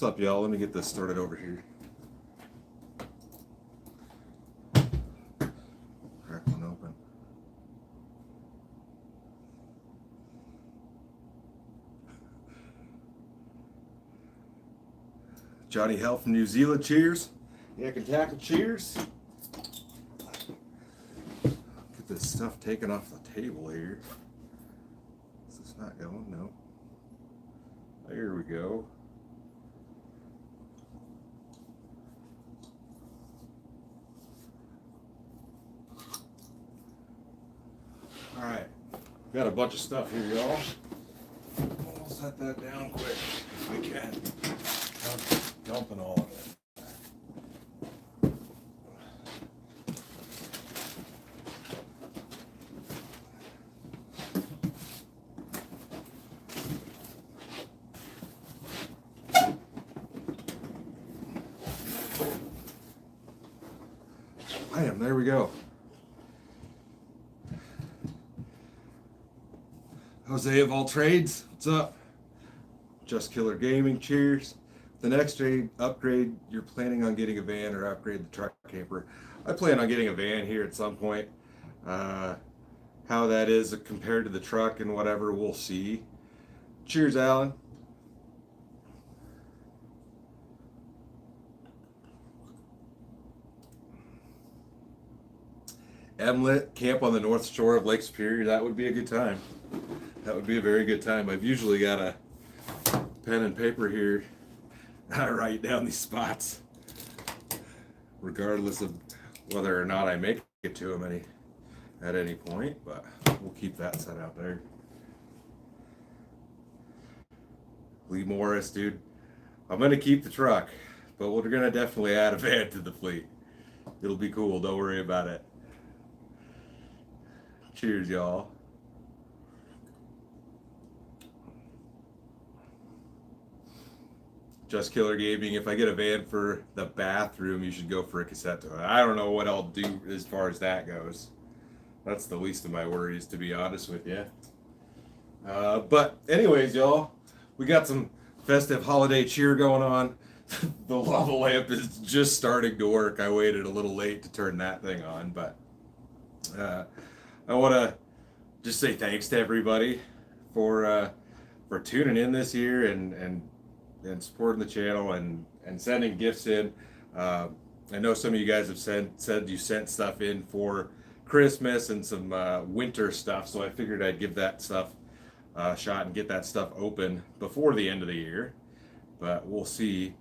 What's up, y'all? Let me get this started over here. Crack one open. Johnny Hell from New Zealand, cheers. Yak and Tackle, cheers. Get this stuff taken off the table here. Is this not going? No. There we go. All right, got a bunch of stuff here, y'all. We'll set that down quick if we can. I'm dumping all of it. Bam, there we go. Jose of all trades, what's up? Just Killer Gaming, cheers. The next upgrade, you're planning on getting a van or upgrade the truck camper. I plan on getting a van here at some point. How that is compared to the truck and whatever, we'll see. Cheers, Alan. Emlet, camp on the north shore of Lake Superior, that would be a good time. That would be a very good time. I've usually got a pen and paper here. I write down these spots, regardless of whether or not I make it to them at any point, but we'll keep that set out there. Lee Morris, dude, I'm going to keep the truck, but we're going to definitely add a van to the fleet. It'll be cool, don't worry about it. Cheers, y'all. Just Killer Gaming, if I get a van for the bathroom, you should go for a cassette toy. I don't know what I'll do as far as that goes. That's the least of my worries, to be honest with you. But anyways, y'all, we got some festive holiday cheer going on. The lava lamp is just starting to work. I waited a little late to turn that thing on, but I want to just say thanks to everybody for tuning in this year and supporting the channel and sending gifts in. I know some of you guys have said you sent stuff in for Christmas and some winter stuff, so I figured I'd give that stuff a shot and get that stuff open before the end of the year. But we'll see.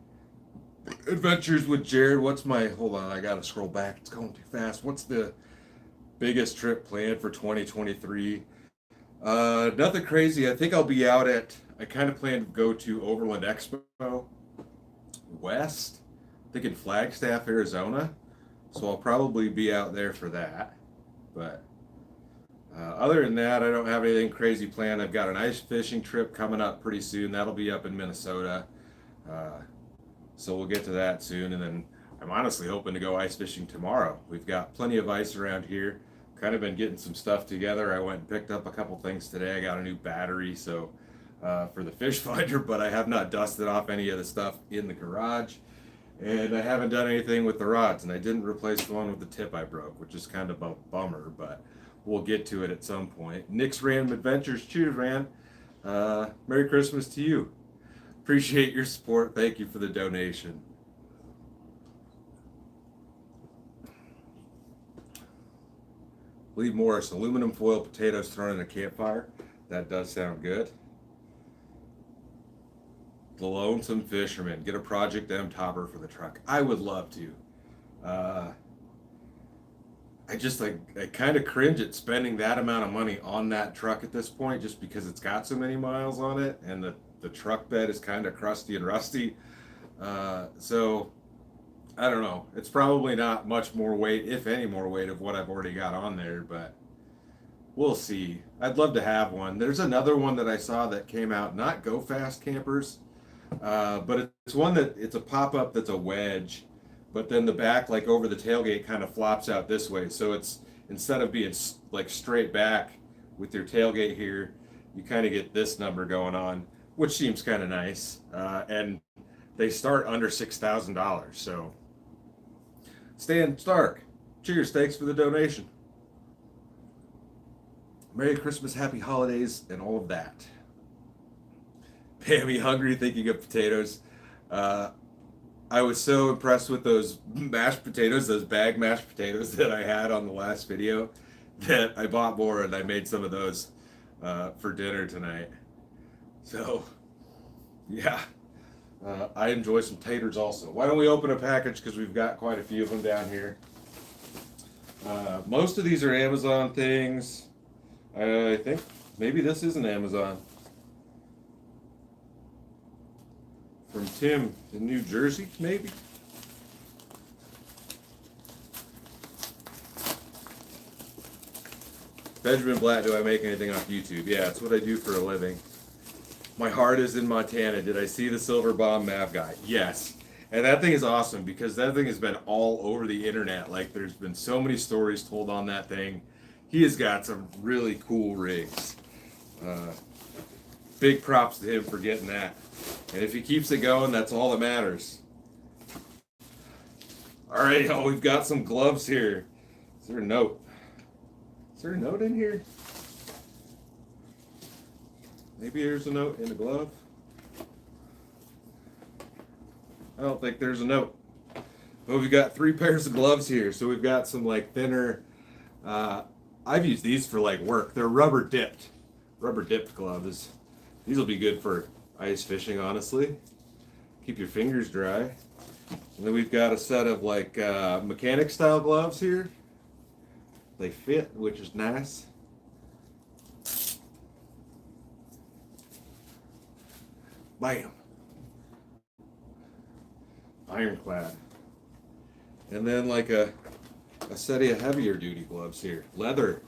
Adventures with Jared. Hold on, I gotta scroll back. It's going too fast. What's the biggest trip planned for 2023? Nothing crazy. I think I'll be out I kind of plan to go to Overland Expo West, I think in Flagstaff, Arizona. So I'll probably be out there for that. But other than that, I don't have anything crazy planned. I've got an ice fishing trip coming up pretty soon. That'll be up in Minnesota. So we'll get to that soon. And then I'm honestly hoping to go ice fishing tomorrow. We've got plenty of ice around here. Kind of been getting some stuff together. I went and picked up a couple things today. I got a new battery for the fish finder, but I have not dusted off any of the stuff in the garage. And I haven't done anything with the rods, and I didn't replace the one with the tip I broke, which is kind of a bummer, but we'll get to it at some point. Nick's Random Adventures, cheers, Rand. Merry Christmas to you. Appreciate your support. Thank you for the donation. Lee Morris, aluminum foil potatoes thrown in a campfire. That does sound good. The Lonesome Fisherman, get a Project M topper for the truck. I would love to. I kind of cringe at spending that amount of money on that truck at this point, just because it's got so many miles on it, and the truck bed is kind of crusty and rusty. So I don't know. It's probably not much more weight, if any more weight, of what I've already got on there, but we'll see. I'd love to have one. There's another one that I saw that came out, not Go Fast Campers, but it's a pop-up that's a wedge, but then the back, like over the tailgate, kind of flops out this way. So it's, instead of being like straight back with your tailgate here, you kind of get this number going on, which seems kind of nice. And they start under $6,000. So, Stan Stark, cheers, thanks for the donation. Merry Christmas, happy holidays, and all of that. Pammy hungry, thinking of potatoes. I was so impressed with those mashed potatoes, those bag mashed potatoes that I had on the last video, that I bought more and I made some of those for dinner tonight. So, yeah, I enjoy some taters also. Why don't we open a package, because we've got quite a few of them down here. Most of these are Amazon things. I think maybe this is an Amazon. From Tim in New Jersey, maybe? Benjamin Blatt, do I make anything off YouTube? Yeah, it's what I do for a living. My heart is in Montana. Did I see the Silver Bomb Mav guy? Yes. And that thing is awesome, because that thing has been all over the internet. Like, there's been so many stories told on that thing. He has got some really cool rigs. Big props to him for getting that. And if he keeps it going, that's all that matters. All right, y'all, we've got some gloves here. Is there a note? Is there a note in here? Maybe there's a note in the glove. I don't think there's a note. But we've got 3 pairs of gloves here. So we've got some like thinner, I've used these for like work. They're rubber dipped gloves. These will be good for ice fishing, honestly. Keep your fingers dry. And then we've got a set of like mechanic style gloves here. They fit, which is nice. Bam. Ironclad. And then like a set of heavier duty gloves here. Leather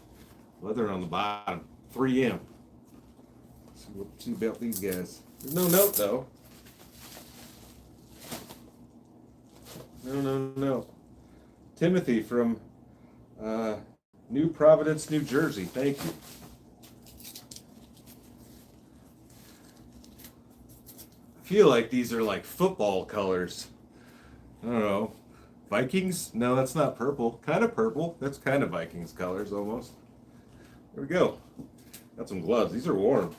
on the bottom. 3M. Let's see about these guys. There's no note though. No. Timothy from New Providence, New Jersey. Thank you. I feel like these are like football colors. I don't know. Vikings? No, that's not purple. Kind of purple. That's kind of Vikings colors almost. There we go. Got some gloves. These are warm.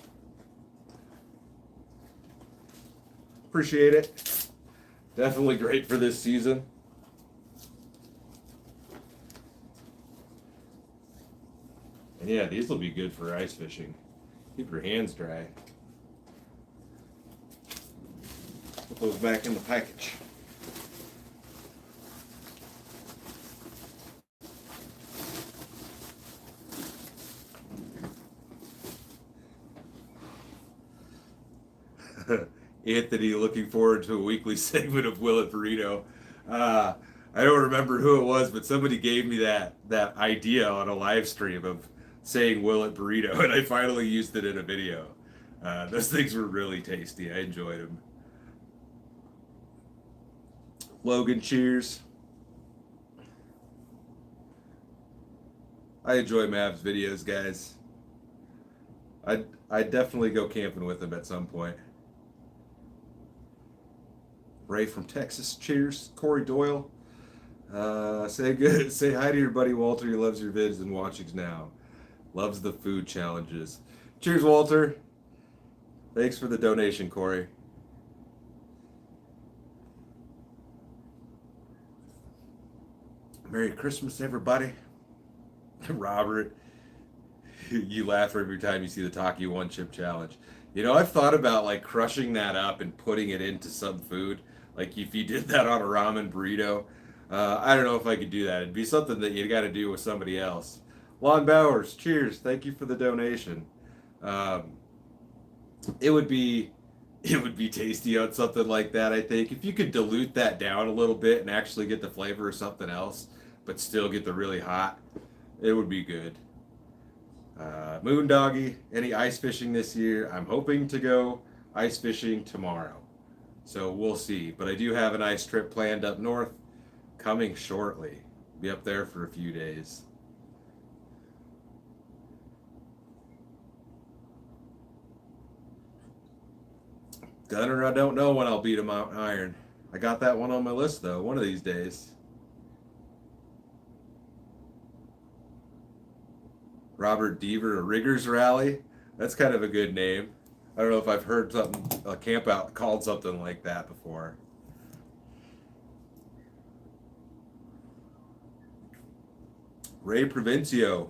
Appreciate it. Definitely great for this season. And yeah, these will be good for ice fishing. Keep your hands dry. Put those back in the package. Anthony, looking forward to a weekly segment of Will It Burrito. I don't remember who it was, but somebody gave me that idea on a live stream of saying Will It Burrito, and I finally used it in a video. Those things were really tasty. I enjoyed them. Logan, cheers. I enjoy Mav's videos, guys. I'd definitely go camping with him at some point. Ray from Texas, cheers. Corey Doyle, say hi to your buddy Walter. He loves your vids and watchings now. Loves the food challenges. Cheers, Walter. Thanks for the donation, Corey. Merry Christmas, everybody. Robert, you laugh every time you see the Taki One Chip Challenge. You know, I've thought about like crushing that up and putting it into some food. Like if you did that on a ramen burrito, I don't know if I could do that. It'd be something that you got to do with somebody else. Lon Bowers, cheers. Thank you for the donation. It would be tasty on something like that. I think if you could dilute that down a little bit and actually get the flavor of something else, but still get the really hot, it would be good. Moondoggy, any ice fishing this year? I'm hoping to go ice fishing tomorrow. So we'll see. But I do have an ice trip planned up north coming shortly. Be up there for a few days. Gunner, I don't know when I'll beat him out iron. I got that one on my list though, one of these days. Robert Deaver, a Riggers Rally. That's kind of a good name. I don't know if I've heard something, a camp out called something like that before. Ray Provencio.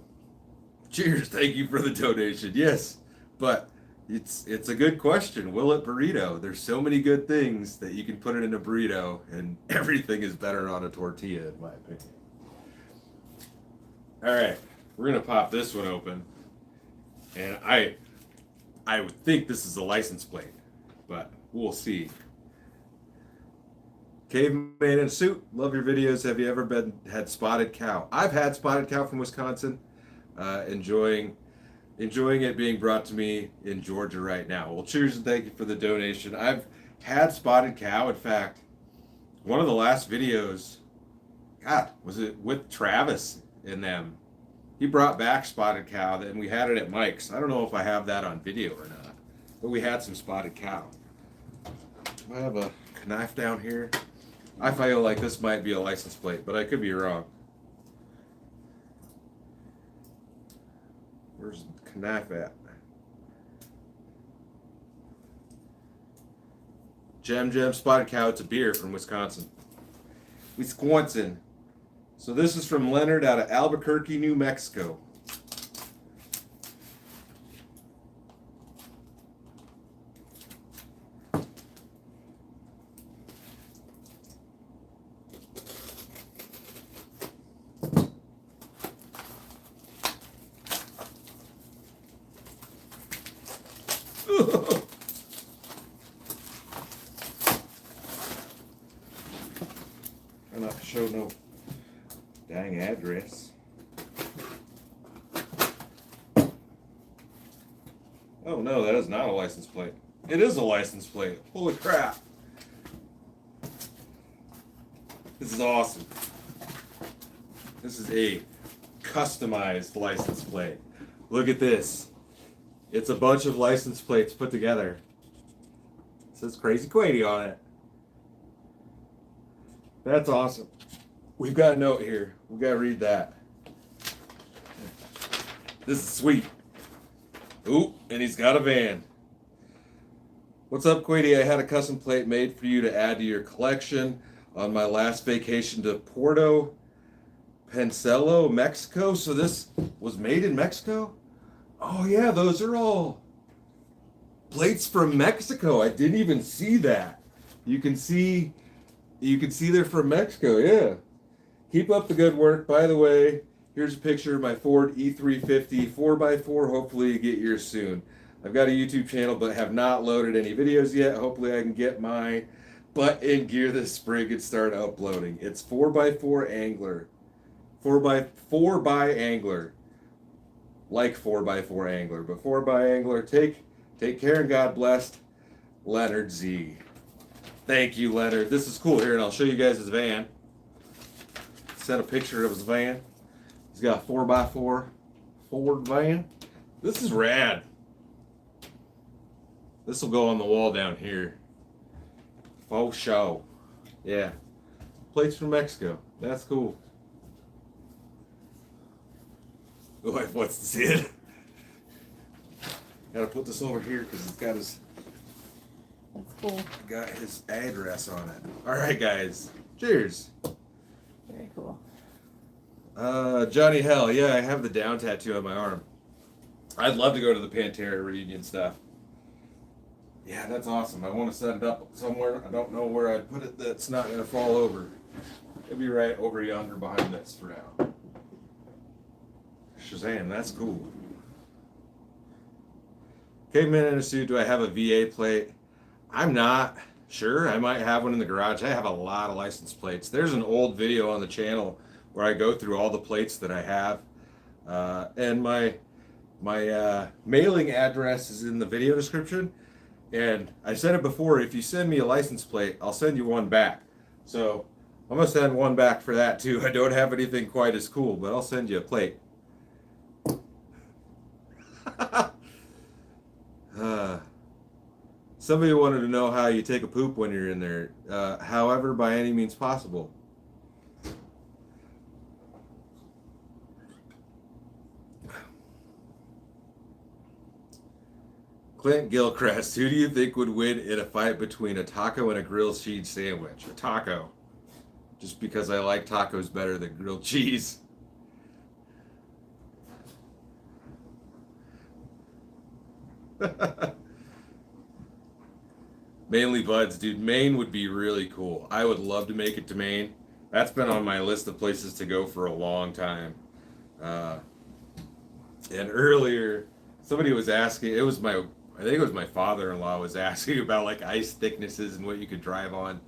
Cheers, thank you for the donation. Yes, but it's a good question. Will it burrito? There's so many good things that you can put it in a burrito, and everything is better on a tortilla, in my opinion. All right, we're gonna pop this one open, and I would think this is a license plate, but we'll see. Caveman in a suit. Love your videos. Have you ever had spotted cow? I've had spotted cow from Wisconsin. Enjoying it being brought to me in Georgia right now. Well, cheers and thank you for the donation. I've had spotted cow. In fact, one of the last videos, God, was it with Travis and them? He brought back spotted cow, and we had it at Mike's. I don't know if I have that on video or not, but we had some spotted cow. Do I have a knife down here? I feel like this might be a license plate, but I could be wrong. Where's the knife at? Gem Spotted Cow. It's a beer from Wisconsin. Wisconsin. So this is from Leonard out of Albuquerque, New Mexico. I'm not to show no dang address. Oh no, that is not a license plate. It is a license plate. Holy crap. This is awesome. This is a customized license plate. Look at this. It's a bunch of license plates put together. It says CrazyQuady on it. That's awesome. We've got a note here. We've got to read that. This is sweet. Ooh, and he's got a van. What's up, Quady? I had a custom plate made for you to add to your collection on my last vacation to Puerto Pancelo, Mexico. So this was made in Mexico? Oh yeah, those are all plates from Mexico. I didn't even see that. You can see they're from Mexico, yeah. Keep up the good work. By the way, here's a picture of my Ford E350 4x4. Hopefully you get yours soon. I've got a YouTube channel but have not loaded any videos yet. Hopefully I can get my butt in gear this spring and start uploading. It's 4x4 angler. 4x4 angler. Like 4x4 angler, but 4x angler. Take care and God bless. Leonard Z. Thank you, Leonard. This is cool. Here, and I'll show you guys his van. Sent a picture of his van. He's got a 4x4 Ford van. This is rad. This will go on the wall down here. Faux show. Yeah. Plates from Mexico. That's cool. The wife wants to see it. Gotta put this over here because it's got his. That's cool. Got his address on it. All right, guys. Cheers. Very cool. Johnny Hell. Yeah, I have the down tattoo on my arm. I'd love to go to the Pantera reunion stuff. Yeah, that's awesome. I want to set it up somewhere. I don't know where I'd put it that's not going to fall over. It'll be right over yonder behind this for now. Shazam, that's cool. Caveman in a suit. Do I have a VA plate? I'm not sure. I might have one in the garage. I have a lot of license plates. There's an old video on the channel where I go through all the plates that I have. And my mailing address is in the video description. And I said it before, if you send me a license plate, I'll send you one back. So I'm going to send one back for that too. I don't have anything quite as cool, but I'll send you a plate. Somebody wanted to know how you take a poop when you're in there. However, by any means possible. Clint Gilchrist, who do you think would win in a fight between a taco and a grilled cheese sandwich? A taco. Just because I like tacos better than grilled cheese. Mainly buds, dude. Maine would be really cool. I would love to make it to Maine. That's been on my list of places to go for a long time. And earlier, somebody was asking, I think it was my father-in-law was asking about like ice thicknesses and what you could drive on.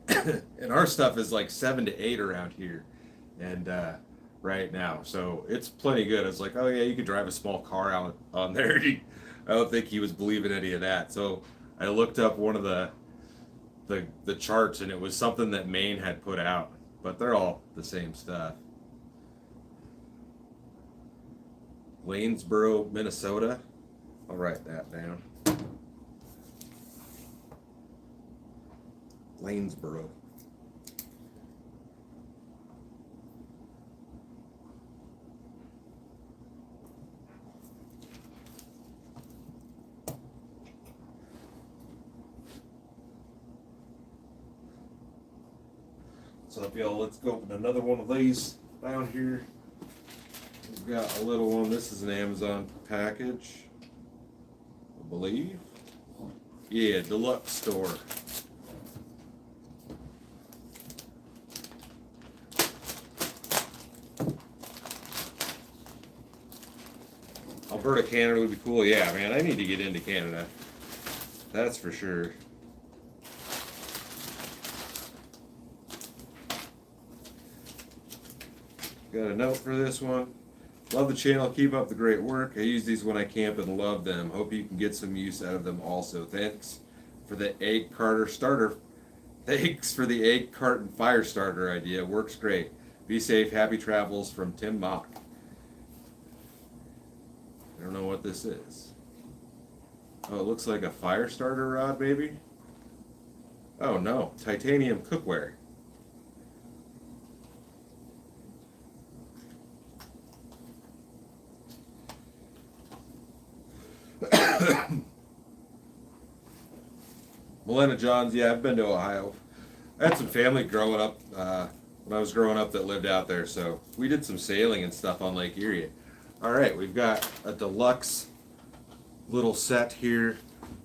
And our stuff is like 7 to 8 around here. And right now, so it's plenty good. I was like, oh yeah, you could drive a small car out on there. I don't think he was believing any of that. So I looked up one of the charts, and it was something that Maine had put out, but they're all the same stuff. Lanesboro, Minnesota. I'll write that down. Lanesboro. So if y'all, let's go open another one of these down here. We've got a little one. This is an Amazon package, I believe. Yeah, deluxe store. Alberta, Canada would be cool. Yeah, man, I need to get into Canada. That's for sure. Got a note for this one. Love the channel. Keep up the great work. I use these when I camp and love them. Hope you can get some use out of them also. Thanks for the egg carter starter. Thanks for the egg carton fire starter idea. Works great. Be safe. Happy travels from Tim Mock. I don't know what this is. Oh, it looks like a fire starter rod, maybe? Oh no, titanium cookware. Melena Johns, yeah, I've been to Ohio. I had some family growing up, when I was growing up, that lived out there, so we did some sailing and stuff on Lake Erie. All right, we've got a deluxe little set here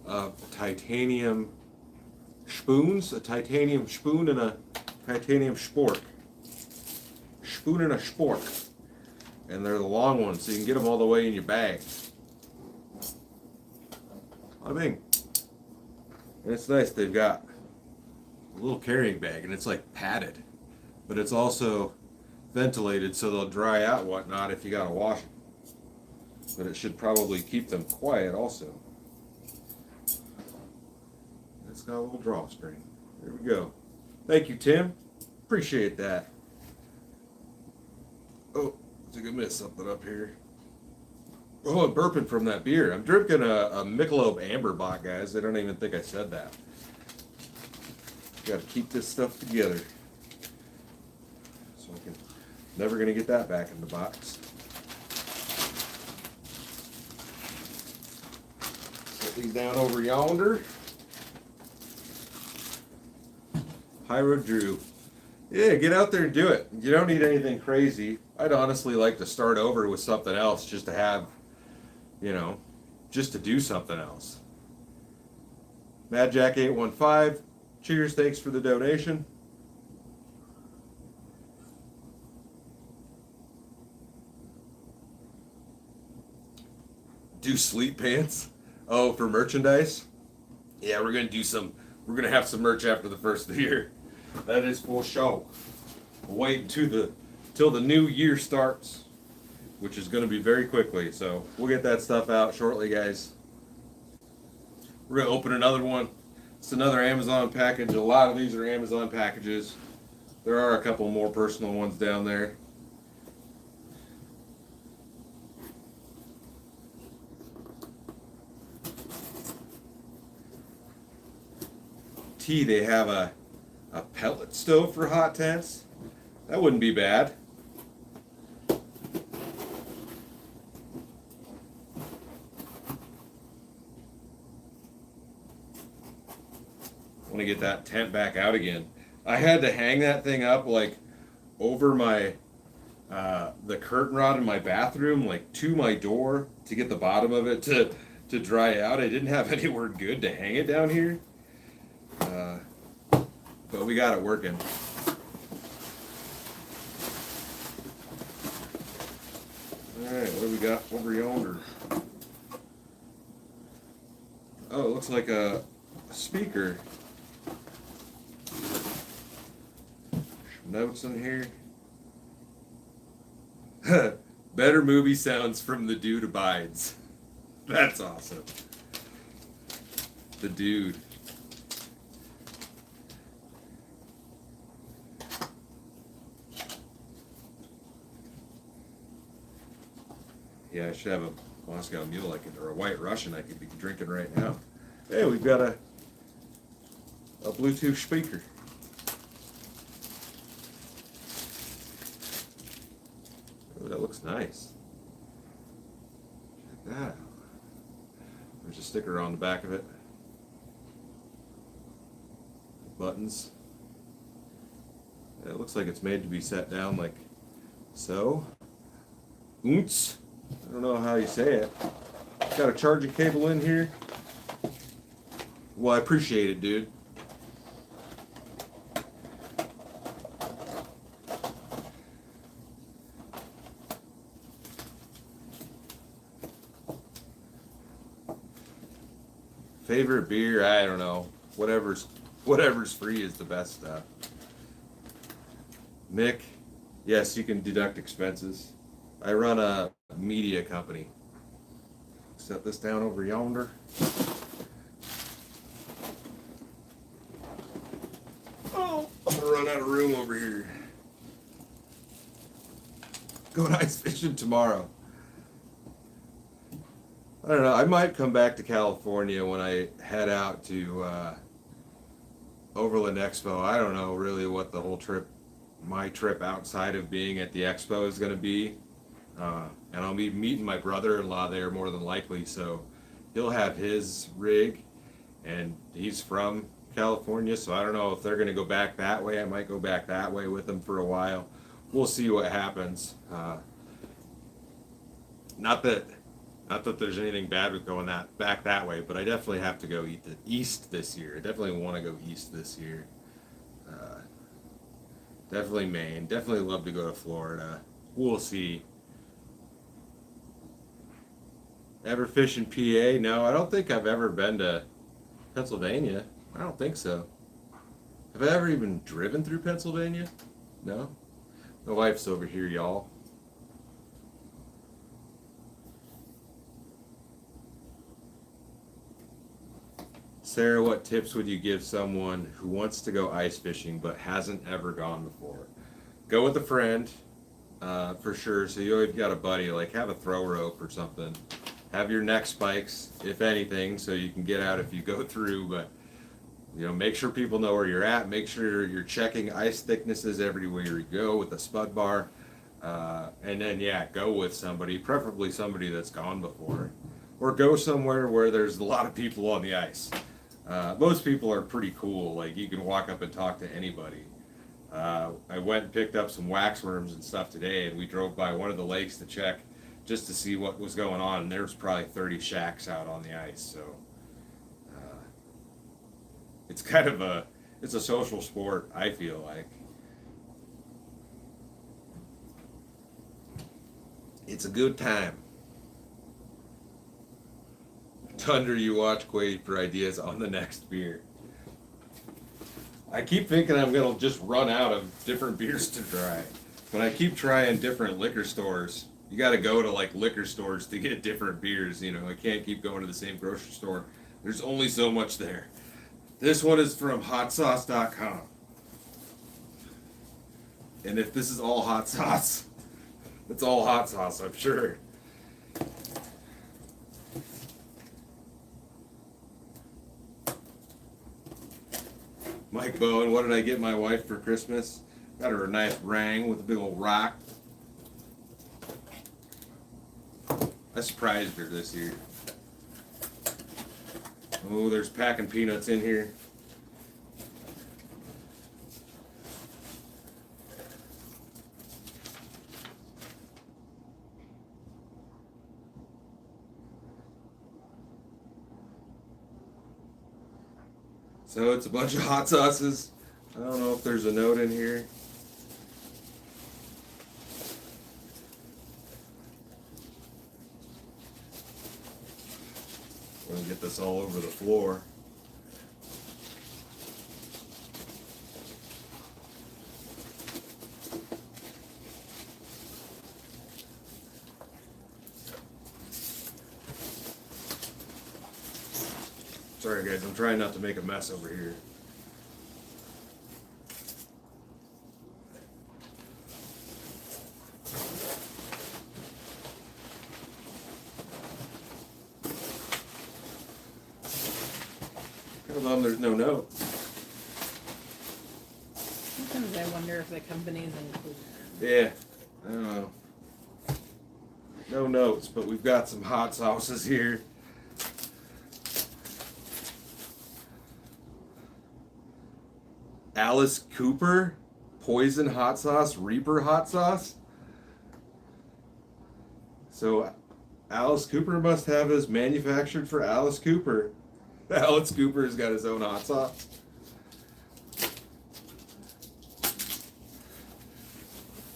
of titanium spoons, a titanium spoon and a titanium spork. Spoon and a spork. And they're the long ones, so you can get them all the way in your bag. I mean, and it's nice, they've got a little carrying bag, and it's like padded, but it's also ventilated so they'll dry out and whatnot if you gotta wash them. But it should probably keep them quiet also. It's got a little drawstring. There we go. Thank you, Tim. Appreciate that. Oh, I think I missed something up here. Oh, I'm burping from that beer. I'm drinking a Michelob Amber Bock, guys. I don't even think I said that. Got to keep this stuff together. So I can, never gonna get that back in the box. Put these down over yonder. Pyro Drew. Yeah, get out there and do it. You don't need anything crazy. I'd honestly like to start over with something else just to have, you know, just to do something else. MadJack815, cheers, thanks for the donation. Do sleep pants? Oh, for merchandise? Yeah, we're gonna have some merch after the first of the year. That is for show. We'll wait till the new year starts, which is going to be very quickly. So we'll get that stuff out shortly, guys. We're going to open another one. It's another Amazon package. A lot of these are Amazon packages. There are a couple more personal ones down there. T, they have a pellet stove for hot tents. That wouldn't be bad. Want to get that tent back out again. I had to hang that thing up like over my the curtain rod in my bathroom, like to my door, to get the bottom of it to dry out. I didn't have anywhere good to hang it down here, but we got it working. All right, what do we got over yonder? Oh, it looks like a speaker. Some notes in here. Better movie sounds from the Dude Abides. That's awesome. The Dude. Yeah, I should have a Moscow Mule or a White Russian I could be drinking right now. Hey, we've got a Bluetooth speaker. Oh, that looks nice. Check that out. There's a sticker on the back of it. Buttons. Yeah, it looks like it's made to be set down like so. Oonts. I don't know how you say it. Got a charging cable in here. Well, I appreciate it, dude. Favorite beer? I don't know. Whatever's free is the best stuff. Mick, yes, you can deduct expenses. I run a media company. Set this down over yonder. Oh, I'm gonna run out of room over here. Going ice fishing tomorrow. I don't know. I might come back to California when I head out to Overland Expo. I don't know really what the whole trip, my trip outside of being at the expo is going to be. And I'll be meeting my brother-in-law there more than likely, so he'll have his rig, and he's from California, so I don't know if they're going to go back that way. I might go back that way with them for a while. We'll see what happens. Not that there's anything bad with going back that way, but I definitely have to go east this year. I definitely want to go east this year. Definitely Maine. Definitely love to go to Florida. We'll see. Ever fish in PA? No, I don't think I've ever been to Pennsylvania. I don't think so. Have I ever even driven through Pennsylvania? No. My wife's over here, y'all. Sarah, what tips would you give someone who wants to go ice fishing but hasn't ever gone before? Go with a friend, for sure. So you always got a buddy, like have a throw rope or something. Have your neck spikes, if anything, so you can get out if you go through, but you know, make sure people know where you're at. Make sure you're checking ice thicknesses everywhere you go with a spud bar. And then, yeah, go with somebody, preferably somebody that's gone before. Or go somewhere where there's a lot of people on the ice. Most people are pretty cool. Like, you can walk up and talk to anybody. I went and picked up some waxworms and stuff today, and we drove by one of the lakes to check just to see what was going on, and there's probably 30 shacks out on the ice, so it's kind of it's a social sport, I feel like. It's a good time. Thunder, you watch Quady for ideas on the next beer. I keep thinking I'm gonna just run out of different beers to try, but I keep trying different liquor stores. You got to go to like liquor stores to get different beers. You know, I can't keep going to the same grocery store. There's only so much there. This one is from hotsauce.com. And if this is all hot sauce, it's all hot sauce, I'm sure. Mike Bowen, what did I get my wife for Christmas? Got her a nice ring with a big old rock. I surprised her this year. Oh, there's packing peanuts in here. So it's a bunch of hot sauces. I don't know if there's a note in here. We're gonna get this all over the floor. Sorry guys, I'm trying not to make a mess over here. Hold on, there's no note. Sometimes I wonder if the companies include that. Yeah, I don't know. No notes, but we've got some hot sauces here. Alice Cooper, Poison Hot Sauce, Reaper Hot Sauce. So Alice Cooper must have his manufactured for Alice Cooper. Alice Cooper's got his own hot sauce.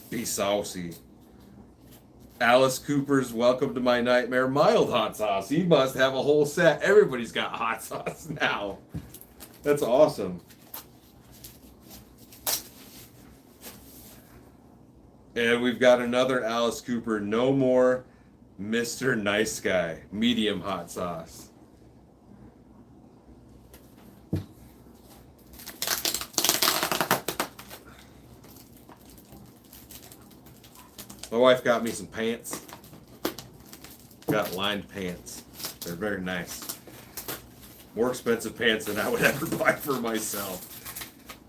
Be saucy. Alice Cooper's Welcome to My Nightmare mild hot sauce. He must have a whole set. Everybody's got hot sauce now. That's awesome. And we've got another Alice Cooper, No More Mr. Nice Guy, medium hot sauce. My wife got me some pants. Got lined pants. They're very nice. More expensive pants than I would ever buy for myself.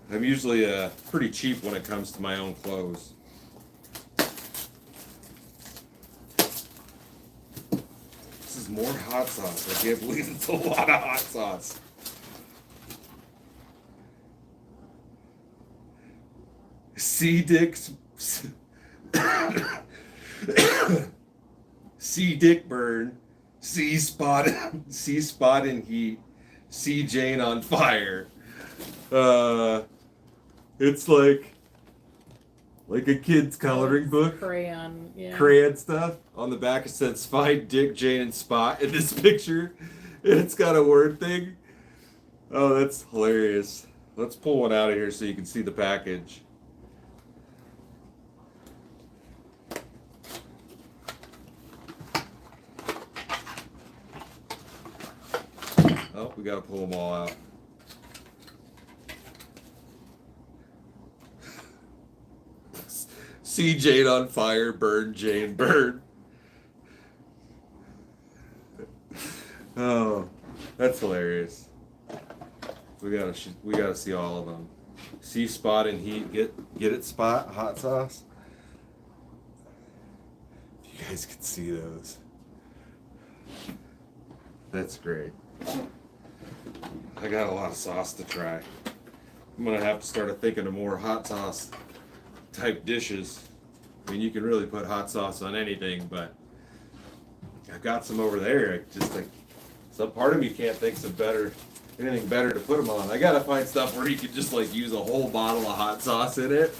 I'm usually pretty cheap when it comes to my own clothes. This is more hot sauce. I can't believe it's a lot of hot sauce. C. Dick burn, C spot in heat, C Jane on fire. It's like a kid's coloring book. Crayon, yeah. Crayon stuff. On the back it says find Dick, Jane, and Spot in this picture. And it's got a word thing. Oh, that's hilarious. Let's pull one out of here so you can see the package. Oh, we gotta pull them all out. See Jane on fire, burn Jane, burn. Oh, that's hilarious. We gotta see all of them. See Spot and Heat, get it Spot, hot sauce. If you guys could see those. That's great. I got a lot of sauce to try. I'm gonna have to start thinking of more hot sauce type dishes. I mean, you can really put hot sauce on anything, but I've got some over there. I just think some part of me can't think of anything better to put them on. I gotta find stuff where you could just like use a whole bottle of hot sauce in it.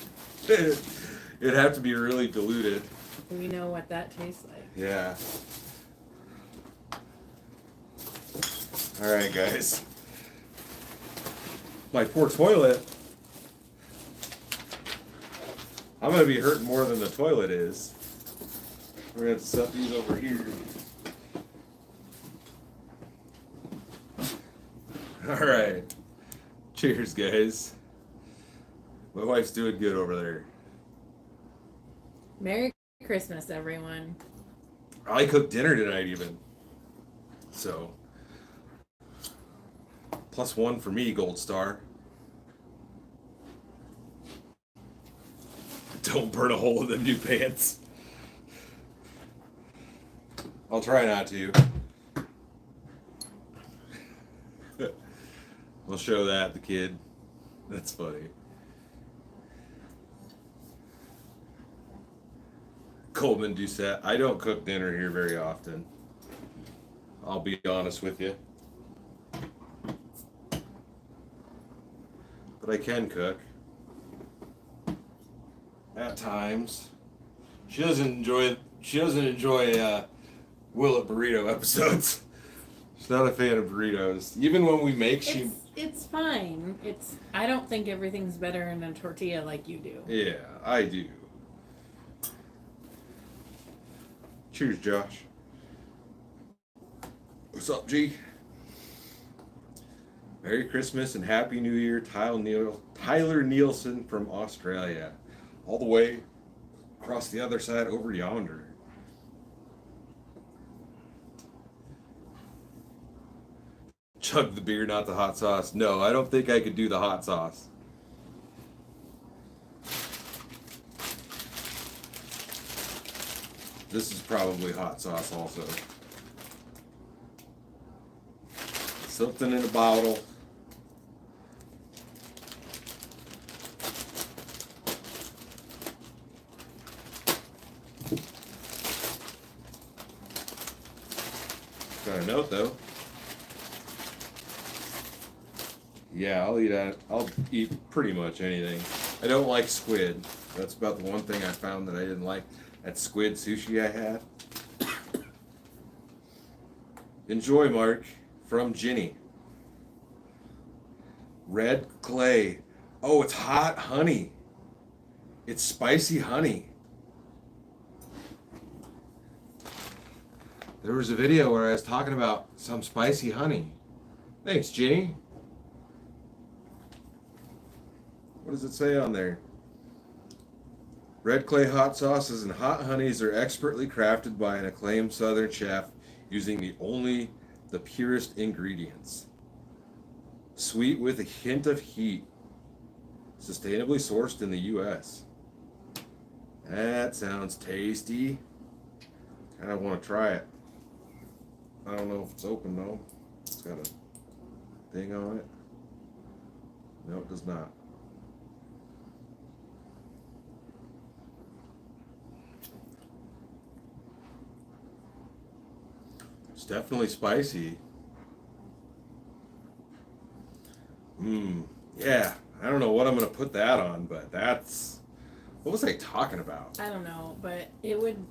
It'd have to be really diluted. We know what that tastes like. Yeah. All right, guys. My poor toilet. I'm gonna be hurting more than the toilet is. We're gonna have to set these over here. All right. Cheers, guys. My wife's doing good over there. Merry Christmas, everyone. I cooked dinner tonight, even. So, +1 for me, gold star. Don't burn a hole in them new pants. I'll try not to. We'll show that the kid. That's funny. Coleman Doucette. I don't cook dinner here very often. I'll be honest with you. But I can cook. At times. She doesn't enjoy Willet burrito episodes. She's not a fan of burritos. Even when we make It's fine. I don't think everything's better in a tortilla like you do. Yeah, I do. Cheers, Josh. What's up, G? Merry Christmas and Happy New Year, Tyler Nielsen from Australia. All the way across the other side over yonder. Chug the beer, not the hot sauce. No, I don't think I could do the hot sauce. This is probably hot sauce also. Something in a bottle. Got a note though. Yeah, I'll eat pretty much anything. I don't like squid. That's about the one thing I found that I didn't like. That squid sushi I had. Enjoy, Mark. From Ginny. Red clay. Oh, it's hot honey. It's spicy honey. There was a video where I was talking about some spicy honey. Thanks, Ginny. What does it say on there? Red clay hot sauces and hot honeys are expertly crafted by an acclaimed southern chef using the purest ingredients. Sweet with a hint of heat. Sustainably sourced in the U.S. That sounds tasty. Kind of want to try it. I don't know if it's open though. It's got a thing on it. No, it does not. It's definitely spicy. Yeah. I don't know what I'm going to put that on, but that's... What was I talking about? I don't know, but it would...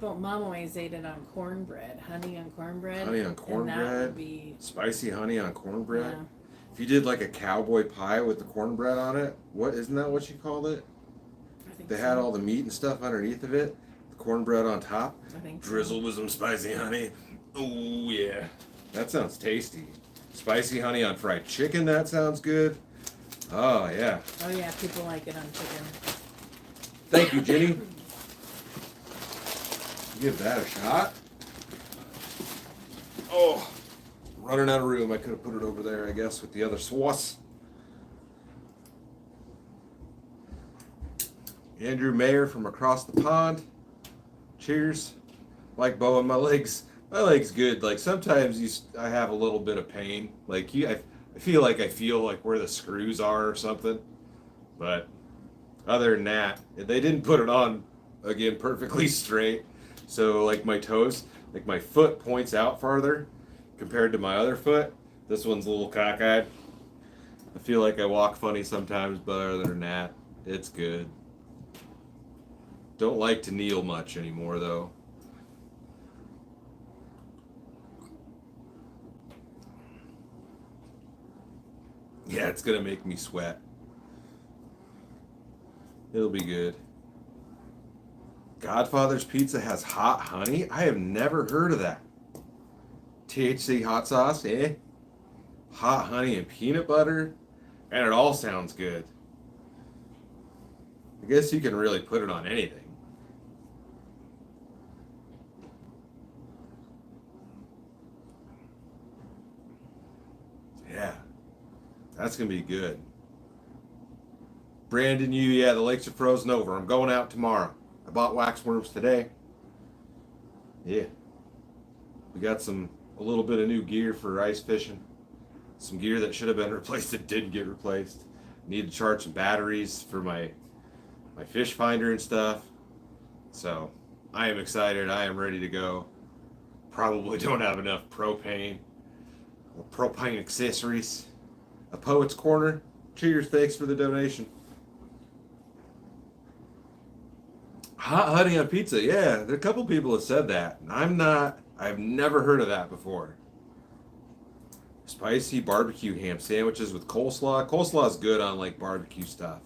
Mom always ate it on cornbread. Honey on cornbread. Honey on cornbread? And that would be... Spicy honey on cornbread? Yeah. If you did like a cowboy pie with the cornbread on it, isn't that what you called it? I think They so. had all the meat and stuff underneath of it, the cornbread on top, I think so. drizzled with some spicy honey. Oh yeah, that sounds tasty. Spicy honey on fried chicken, that sounds good. Oh yeah. Oh yeah, people like it on chicken. Thank you, Jenny. Give that a shot. Oh, running out of room. I could have put it over there, I guess, with the other sauce. Andrew Mayer from across the pond. Cheers. Like Bo, and my leg's good. Like sometimes I have a little bit of pain. Like I feel like where the screws are or something. But other than that, they didn't put it on again perfectly straight. So like my toes, like my foot points out farther compared to my other foot. This one's a little cockeyed. I feel like I walk funny sometimes, but other than that, it's good. Don't like to kneel much anymore though. Yeah, it's gonna make me sweat. It'll be good. Godfather's Pizza has hot honey? I have never heard of that. THC hot sauce, eh? Hot honey and peanut butter? And it all sounds good. I guess you can really put it on anything. Yeah. That's gonna be good. Brandon, yeah, the lakes are frozen over. I'm going out tomorrow. I bought wax worms today. Yeah. We got a little bit of new gear for ice fishing. Some gear that should have been replaced that didn't get replaced. Need to charge some batteries for my fish finder and stuff. So I am excited. I am ready to go. Probably don't have enough propane or propane accessories. A Poet's Corner. Cheers, thanks for the donation. Hot honey on pizza. Yeah, a couple people have said that. I've never heard of that before. Spicy barbecue ham sandwiches with coleslaw. Coleslaw is good on like barbecue stuff.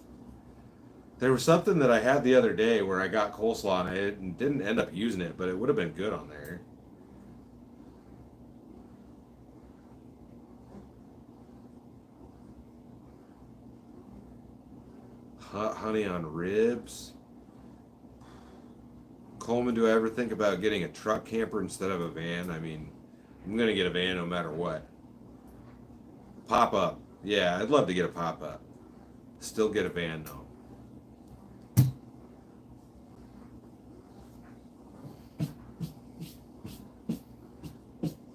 There was something that I had the other day where I got coleslaw and I didn't end up using it, but it would have been good on there. Hot honey on ribs. Coleman, do I ever think about getting a truck camper instead of a van? I mean, I'm going to get a van no matter what. Pop-up. Yeah, I'd love to get a pop-up. Still get a van, though.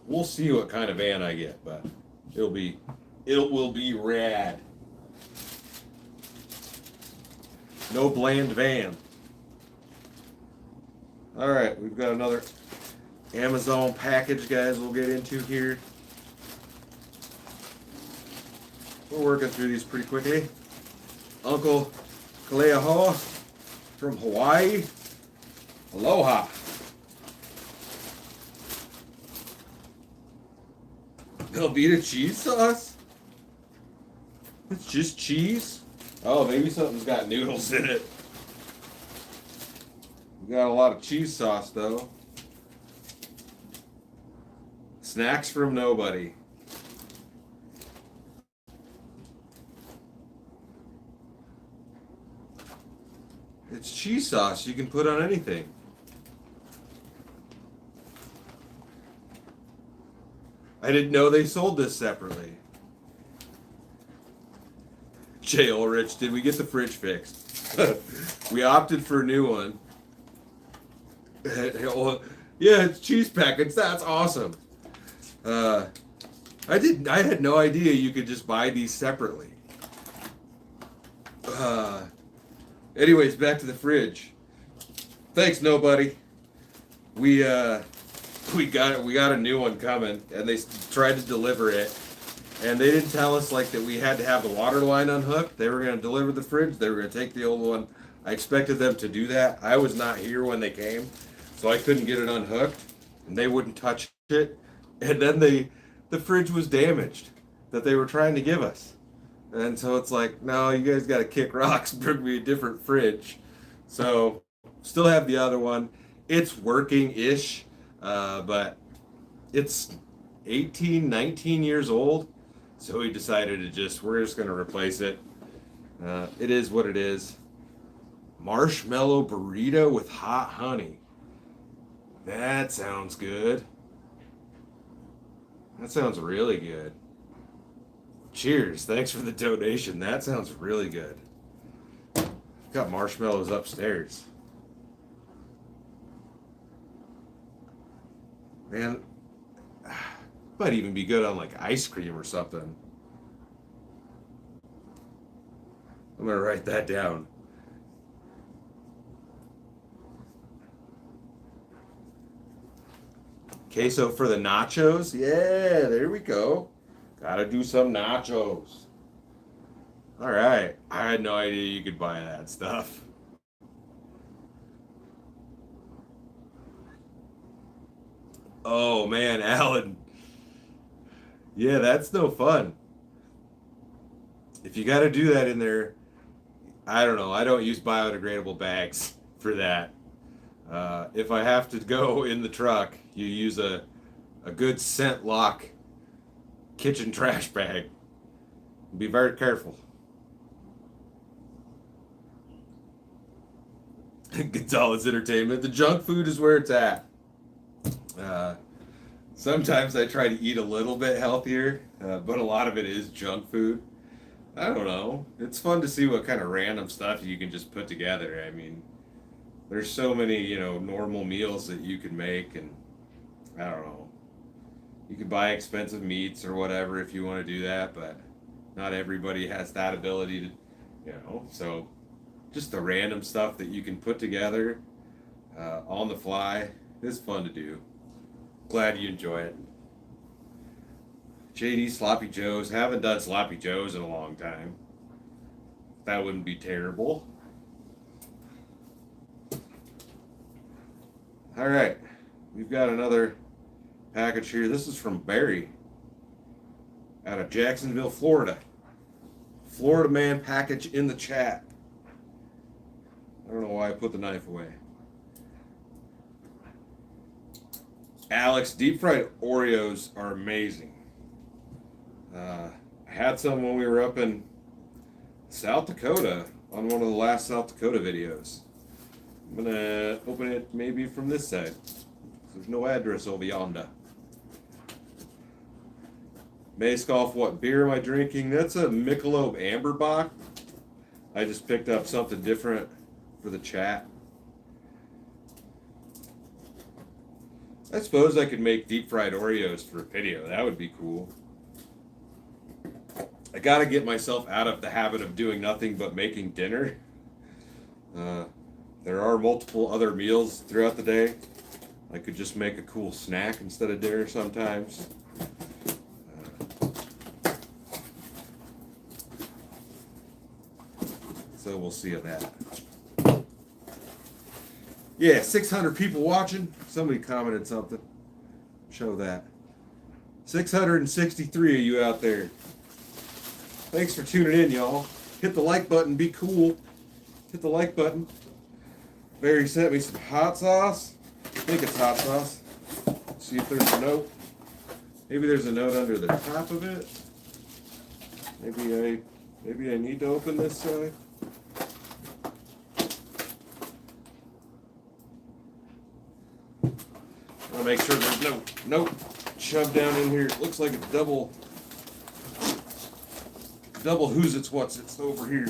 We'll see what kind of van I get, but it will be rad. No bland van. All right, we've got another Amazon package, guys, we'll get into here. We're working through these pretty quickly. Uncle Kaleahoa from Hawaii. Aloha. Velveeta cheese sauce? It's just cheese? Oh, maybe something's got noodles in it. We got a lot of cheese sauce, though. Snacks from nobody. It's cheese sauce you can put on anything. I didn't know they sold this separately. J. Ulrich, did we get the fridge fixed? We opted for a new one. Yeah, it's cheese packets. That's awesome. I had no idea you could just buy these separately. Anyways, back to the fridge. Thanks, nobody. We got a new one coming, and they tried to deliver it, and they didn't tell us like that we had to have the water line unhooked. They were going to deliver the fridge. They were going to take the old one. I expected them to do that. I was not here when they came, so I couldn't get it unhooked, and they wouldn't touch it. And then the fridge was damaged that they were trying to give us. And so it's like, no, you guys got to kick rocks and bring me a different fridge. So still have the other one. It's working-ish, but it's 18, 19 years old. So we decided we're just going to replace it. It is what it is. Marshmallow burrito with hot honey. That sounds good. That sounds really good. Cheers. Thanks for the donation. That sounds really good. I've got marshmallows upstairs. Man, might even be good on like ice cream or something. I'm going to write that down. Queso for the nachos? Yeah, there we go. Gotta do some nachos. All right. I had no idea you could buy that stuff. Oh, man, Alan. Yeah, that's no fun. If you got to do that in there, I don't know. I don't use biodegradable bags for that. If I have to go in the truck, you use a good scent lock kitchen trash bag. Be very careful. Gonzalez Entertainment. The junk food is where it's at. Sometimes I try to eat a little bit healthier, but a lot of it is junk food. I don't know. It's fun to see what kind of random stuff you can just put together. I mean, there's so many, normal meals that you can make, and I don't know. You can buy expensive meats or whatever if you want to do that, but not everybody has that ability to, so just the random stuff that you can put together on the fly is fun to do. Glad you enjoy it. JD Sloppy Joes. Haven't done Sloppy Joes in a long time. That wouldn't be terrible. All right. We've got another package here. This is from Barry out of Jacksonville, Florida. Florida man package in the chat. I don't know why I put the knife away. Alex, deep fried Oreos are amazing. I had some when we were up in South Dakota on one of the last South Dakota videos. I'm gonna open it maybe from this side. There's no address over yonder. Mayscoff, what beer am I drinking? That's a Michelob Amberbach. I just picked up something different for the chat. I suppose I could make deep fried Oreos for a video. That would be cool. I gotta get myself out of the habit of doing nothing but making dinner. There are multiple other meals throughout the day. I could just make a cool snack instead of dinner sometimes. So we'll see of that. Yeah, 600 people watching. Somebody commented something. Show that. 663 of you out there. Thanks for tuning in, y'all. Hit the like button. Be cool. Hit the like button. Barry sent me some hot sauce. I think it's hot sauce. See if there's a note. Maybe there's a note under the top of it. Maybe I need to open this side. I'll make sure there's no note shoved down in here. It looks like a double who's it's what's it's over here.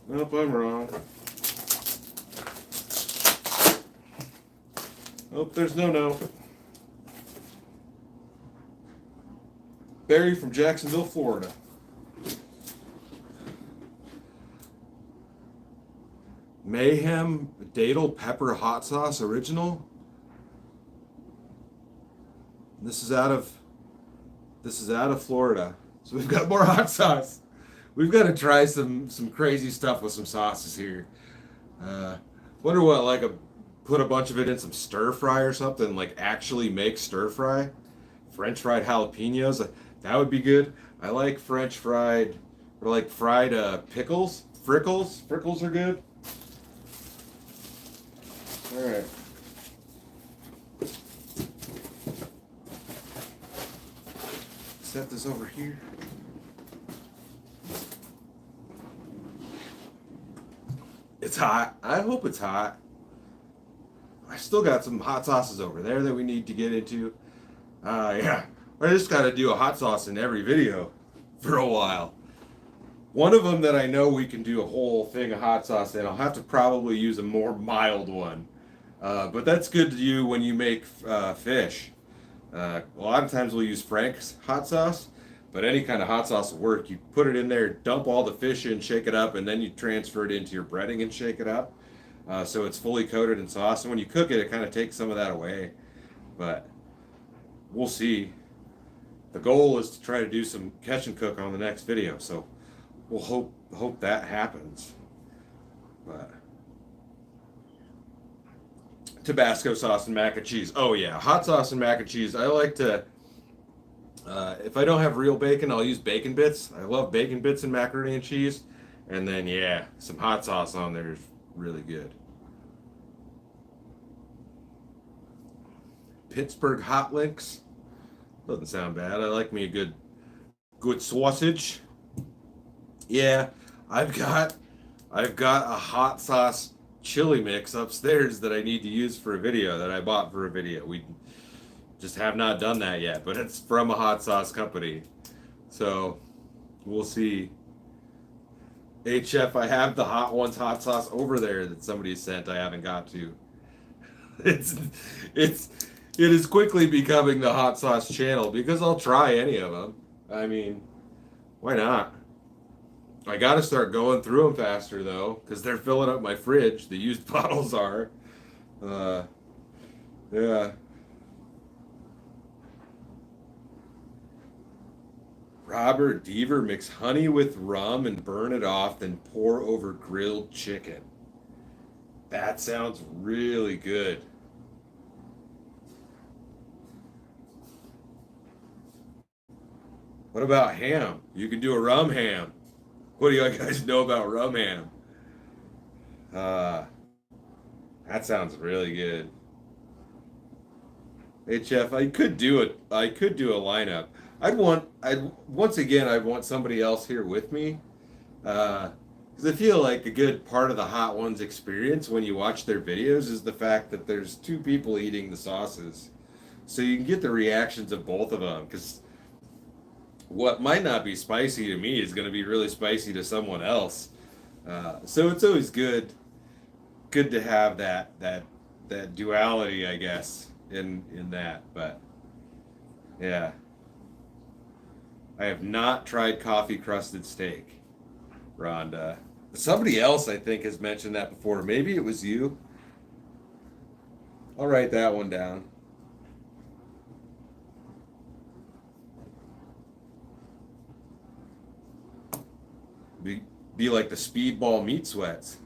Nope, I'm wrong. Nope, there's no note. Barry from Jacksonville, Florida. Mayhem Dadle Pepper Hot Sauce Original. This is out of Florida. So we've got more hot sauce. We've got to try some crazy stuff with some sauces here. Wonder what, put a bunch of it in some stir fry or something, like actually make stir fry. French fried jalapenos, that would be good. I like French fried, or like fried pickles. Frickles are good. All right. Set this over here. It's hot. I hope it's hot. I still got some hot sauces over there that we need to get into. Yeah. I just got to do a hot sauce in every video for a while. One of them that I know we can do a whole thing of hot sauce in, I'll have to probably use a more mild one. But that's good to do when you make fish. A lot of times we'll use Frank's hot sauce, but any kind of hot sauce will work. You put it in there, dump all the fish in, shake it up, and then you transfer it into your breading and shake it up. So it's fully coated in sauce. And when you cook it, it kind of takes some of that away. But we'll see. The goal is to try to do some catch and cook on the next video. So we'll hope that happens. But Tabasco sauce and mac and cheese. Oh yeah, hot sauce and mac and cheese. I like to, if I don't have real bacon, I'll use bacon bits. I love bacon bits and macaroni and cheese. And then yeah, some hot sauce on there is really good. Pittsburgh hot links. Doesn't sound bad. I like me a good sausage. Yeah, I've got a hot sauce chili mix upstairs that I need to use for a video that I bought for a video. Just have not done that yet, but it's from a hot sauce company. So we'll see. Hey chef, I have the Hot Ones hot sauce over there that somebody sent. I haven't got to. It's it's it is quickly becoming the hot sauce channel because I'll try any of them. I mean, why not? I got to start going through them faster though, because they're filling up my fridge. The used bottles are. Yeah. Robert Deaver, mix honey with rum and burn it off, then pour over grilled chicken. That sounds really good. What about ham? You can do a rum ham. What do you guys know about rum ham? That sounds really good. Hey Jeff, I could do a lineup. I'd want somebody else here with me. Because I feel like a good part of the Hot Ones experience when you watch their videos is the fact that there's two people eating the sauces. So you can get the reactions of both of them. Because what might not be spicy to me is going to be really spicy to someone else. So it's always good to have that duality, I guess, in that. But yeah, I have not tried coffee crusted steak, Rhonda. Somebody else I think has mentioned that before. Maybe it was you. I'll write that one down. Be like the speedball meat sweats.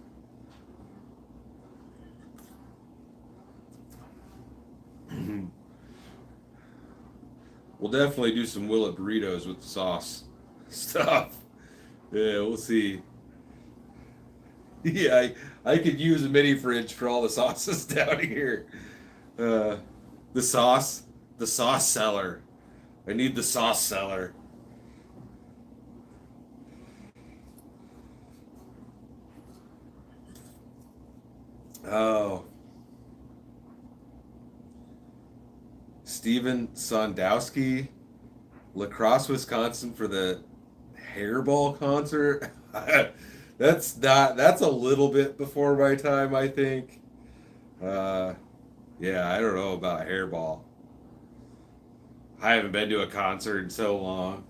We'll definitely do some Willet burritos with the sauce stuff. Yeah, we'll see. Yeah, I could use a mini fridge for all the sauces down here. The sauce cellar. I need the sauce cellar. Oh, Steven Sondowski, La Crosse, Wisconsin for the Hairball concert. That's a little bit before my time, I think. Yeah, I don't know about Hairball. I haven't been to a concert in so long.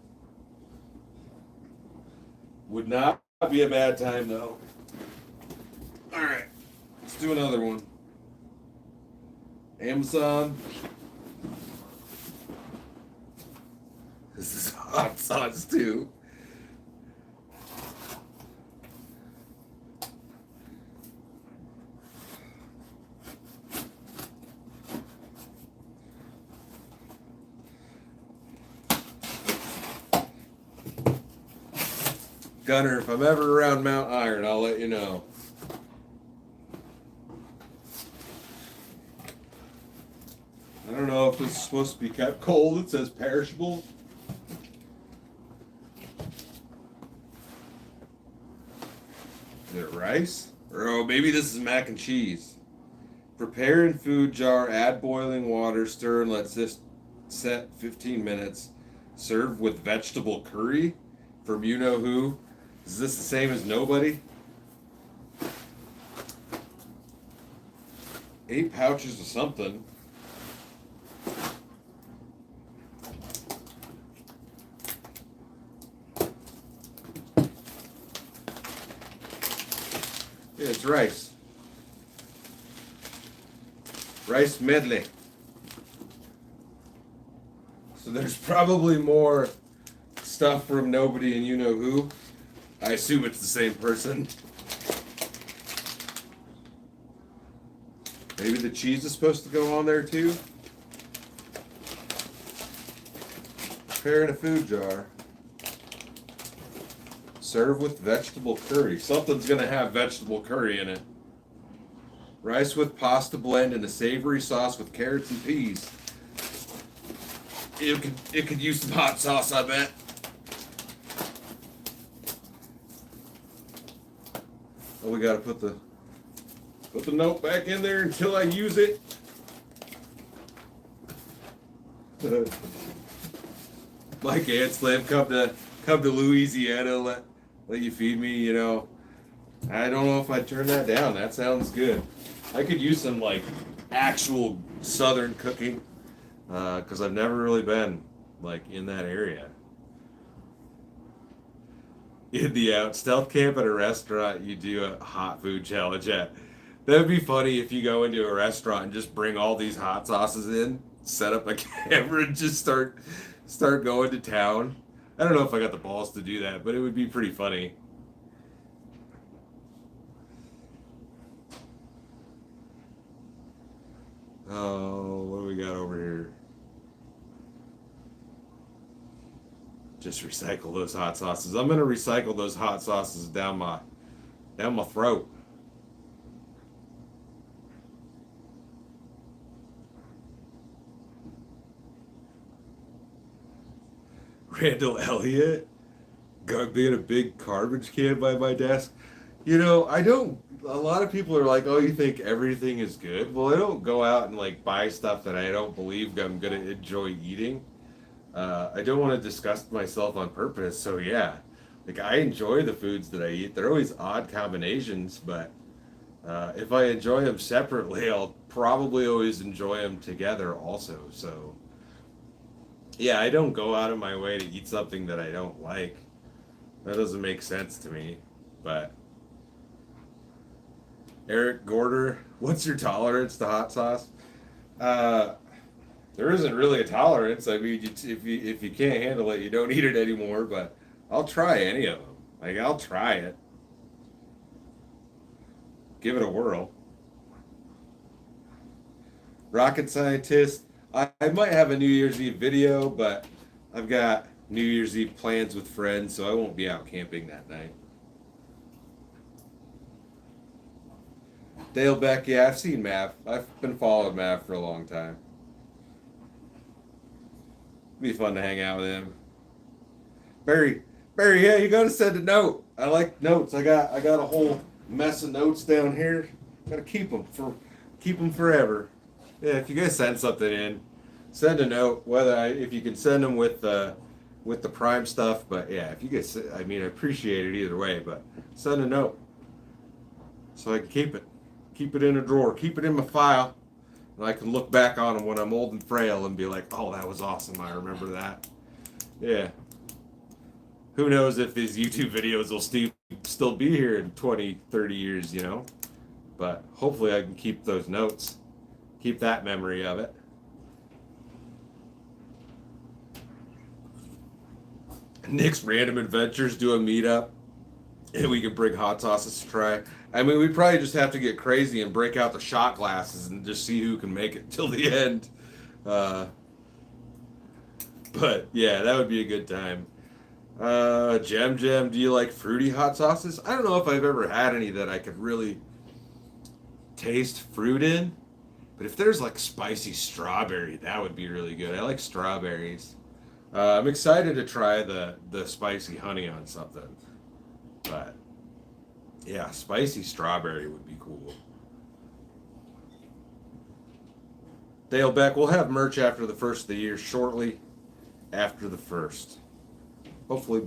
Would not be a bad time though. All right, let's do another one. Amazon. This is hot sauce too. Gunner, if I'm ever around Mount Iron, I'll let you know. I don't know if this is supposed to be kept cold. It says perishable. Is it rice? Or oh, maybe this is mac and cheese. Prepare in food jar, add boiling water, stir, and let this set 15 minutes. Serve with vegetable curry from you know who. Is this the same as nobody? 8 pouches of something. Yeah, it's rice. Rice medley. So there's probably more stuff from nobody and you know who. I assume it's the same person. Maybe the cheese is supposed to go on there too. Prepare in a food jar. Serve with vegetable curry. Something's gonna have vegetable curry in it. Rice with pasta blend and a savory sauce with carrots and peas. It could use some hot sauce, I bet. Oh, we gotta put the note back in there until I use it. Mike Anslam, come to Louisiana, let you feed me, you know. I don't know if I'd turn that down. That sounds good. I could use some like actual southern cooking, because I've never really been like in that area. In the out stealth camp at a restaurant, you do a hot food challenge at. That'd be funny if you go into a restaurant and just bring all these hot sauces in, set up a camera, and just start going to town. I don't know if I got the balls to do that, but it would be pretty funny. Oh, what do we got over here? Just recycle those hot sauces. I'm gonna recycle those hot sauces down my throat. Randall Elliott being a big garbage can by my desk. You know, I don't. A lot of people are like, "Oh, you think everything is good?" Well, I don't go out and like buy stuff that I don't believe I'm gonna enjoy eating. I don't want to disgust myself on purpose. So yeah, like I enjoy the foods that I eat. They're always odd combinations, but if I enjoy them separately, I'll probably always enjoy them together also. So yeah, I don't go out of my way to eat something that I don't like. That doesn't make sense to me. But Eric Gorder, what's your tolerance to hot sauce? Uh, there isn't really a tolerance. I mean, if you can't handle it, you don't eat it anymore. But I'll try any of them. Like I'll try it, give it a whirl. Rocket scientist. I might have a New Year's Eve video, but I've got New Year's Eve plans with friends, so I won't be out camping that night. Dale Beck, yeah, I've seen Mav. I've been following Mav for a long time. Be fun to hang out with him. Barry, yeah, you gotta send a note. I like notes. I got a whole mess of notes down here. Gotta keep them forever. Yeah, if you guys send something in, send a note. If you can send them with the Prime stuff, but yeah, if you guys, I mean, I appreciate it either way. But send a note so I can keep it in a drawer, keep it in my file, and I can look back on them when I'm old and frail and be like, oh, that was awesome. I remember that. Yeah. Who knows if these YouTube videos will still be here in 20, 30 years, you know? But hopefully I can keep those notes, keep that memory of it. Nick's Random Adventures do a meetup, and we can bring hot sauces to try. I mean, we probably just have to get crazy and break out the shot glasses and just see who can make it till the end. But yeah, that would be a good time. Gem, do you like fruity hot sauces? I don't know if I've ever had any that I could really taste fruit in, but if there's like spicy strawberry, that would be really good. I like strawberries. I'm excited to try the spicy honey on something, but yeah, spicy strawberry would be cool. Dale Beck, we'll have merch after the first of the year, shortly after the first. Hopefully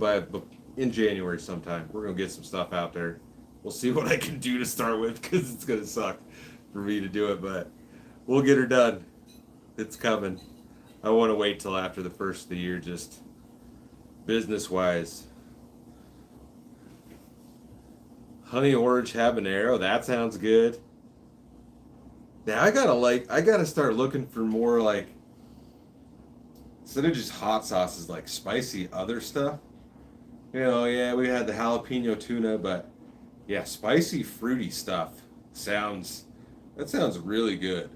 in January sometime. We're gonna get some stuff out there. We'll see what I can do to start with, because it's gonna suck for me to do it, but we'll get her done. It's coming. I want to wait till after the first of the year, just business wise. Honey orange habanero, that sounds good. Now I gotta start looking for more like, instead of just hot sauces, like spicy other stuff. You know, yeah, we had the jalapeno tuna, but yeah, spicy fruity stuff sounds really good.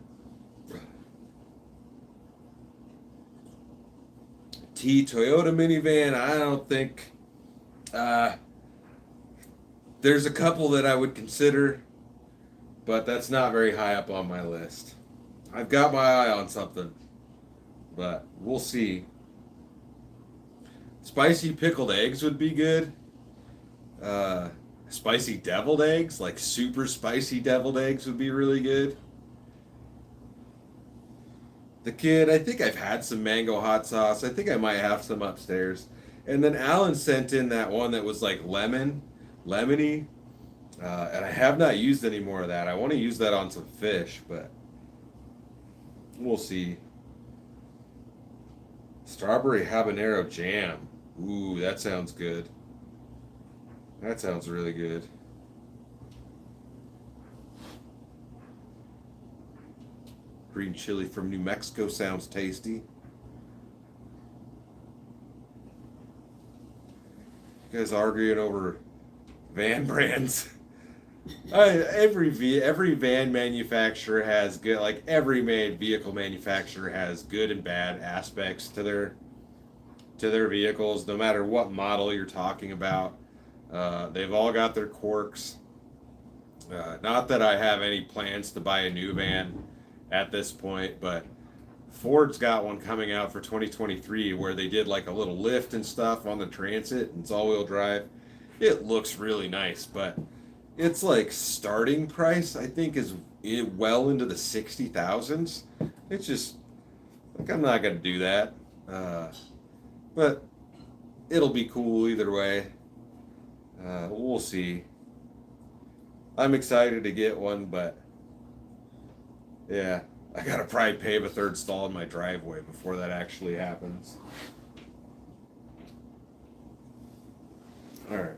Toyota minivan, I don't think there's a couple that I would consider, but that's not very high up on my list. I've got my eye on something, but we'll see. Spicy pickled eggs would be good. Spicy deviled eggs, like super spicy deviled eggs, would be really good. the kid, I think I've had some mango hot sauce. I think I might have some upstairs. And then Alan sent in that one that was like lemony. And I have not used any more of that. I want to use that on some fish, but we'll see. Strawberry habanero jam. Ooh, that sounds good. That sounds really good. Green chili from New Mexico sounds tasty. You guys arguing over van brands? Every van manufacturer has good, like every vehicle manufacturer has good and bad aspects to their vehicles, no matter what model you're talking about. They've all got their quirks. Not that I have any plans to buy a new van at this point, but Ford's got one coming out for 2023 where they did like a little lift and stuff on the Transit, and it's all-wheel drive. It looks really nice, but it's like starting price I think is well into the 60,000s. It's just like I'm not gonna do that, but it'll be cool either way. We'll see. I'm excited to get one, but yeah, I gotta probably pave a third stall in my driveway before that actually happens. All right.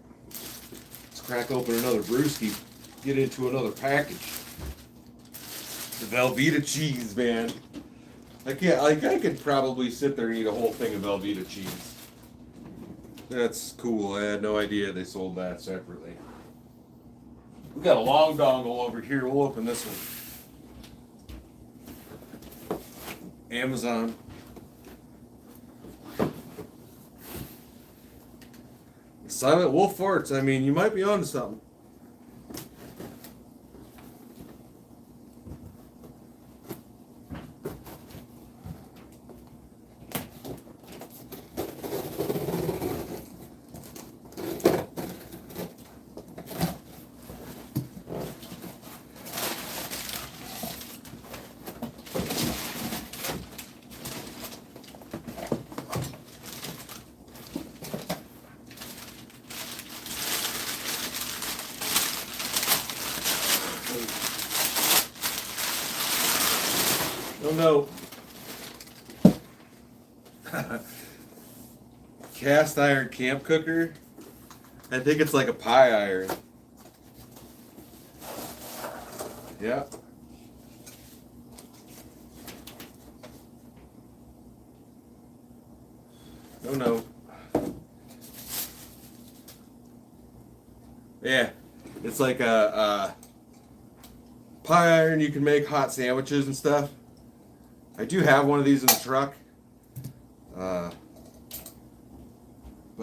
Crack open another brewski, get into another package. The Velveeta cheese, man. I could probably sit there and eat a whole thing of Velveeta cheese. That's cool. I had no idea they sold that separately. We got a long dongle over here. We'll open this one. Amazon. Silent wolf farts. I mean, you might be onto something. Oh no. Cast iron camp cooker. I think it's like a pie iron. Yeah. Oh no. Yeah. It's like a pie iron. You can make hot sandwiches and stuff. I do have one of these in the truck, but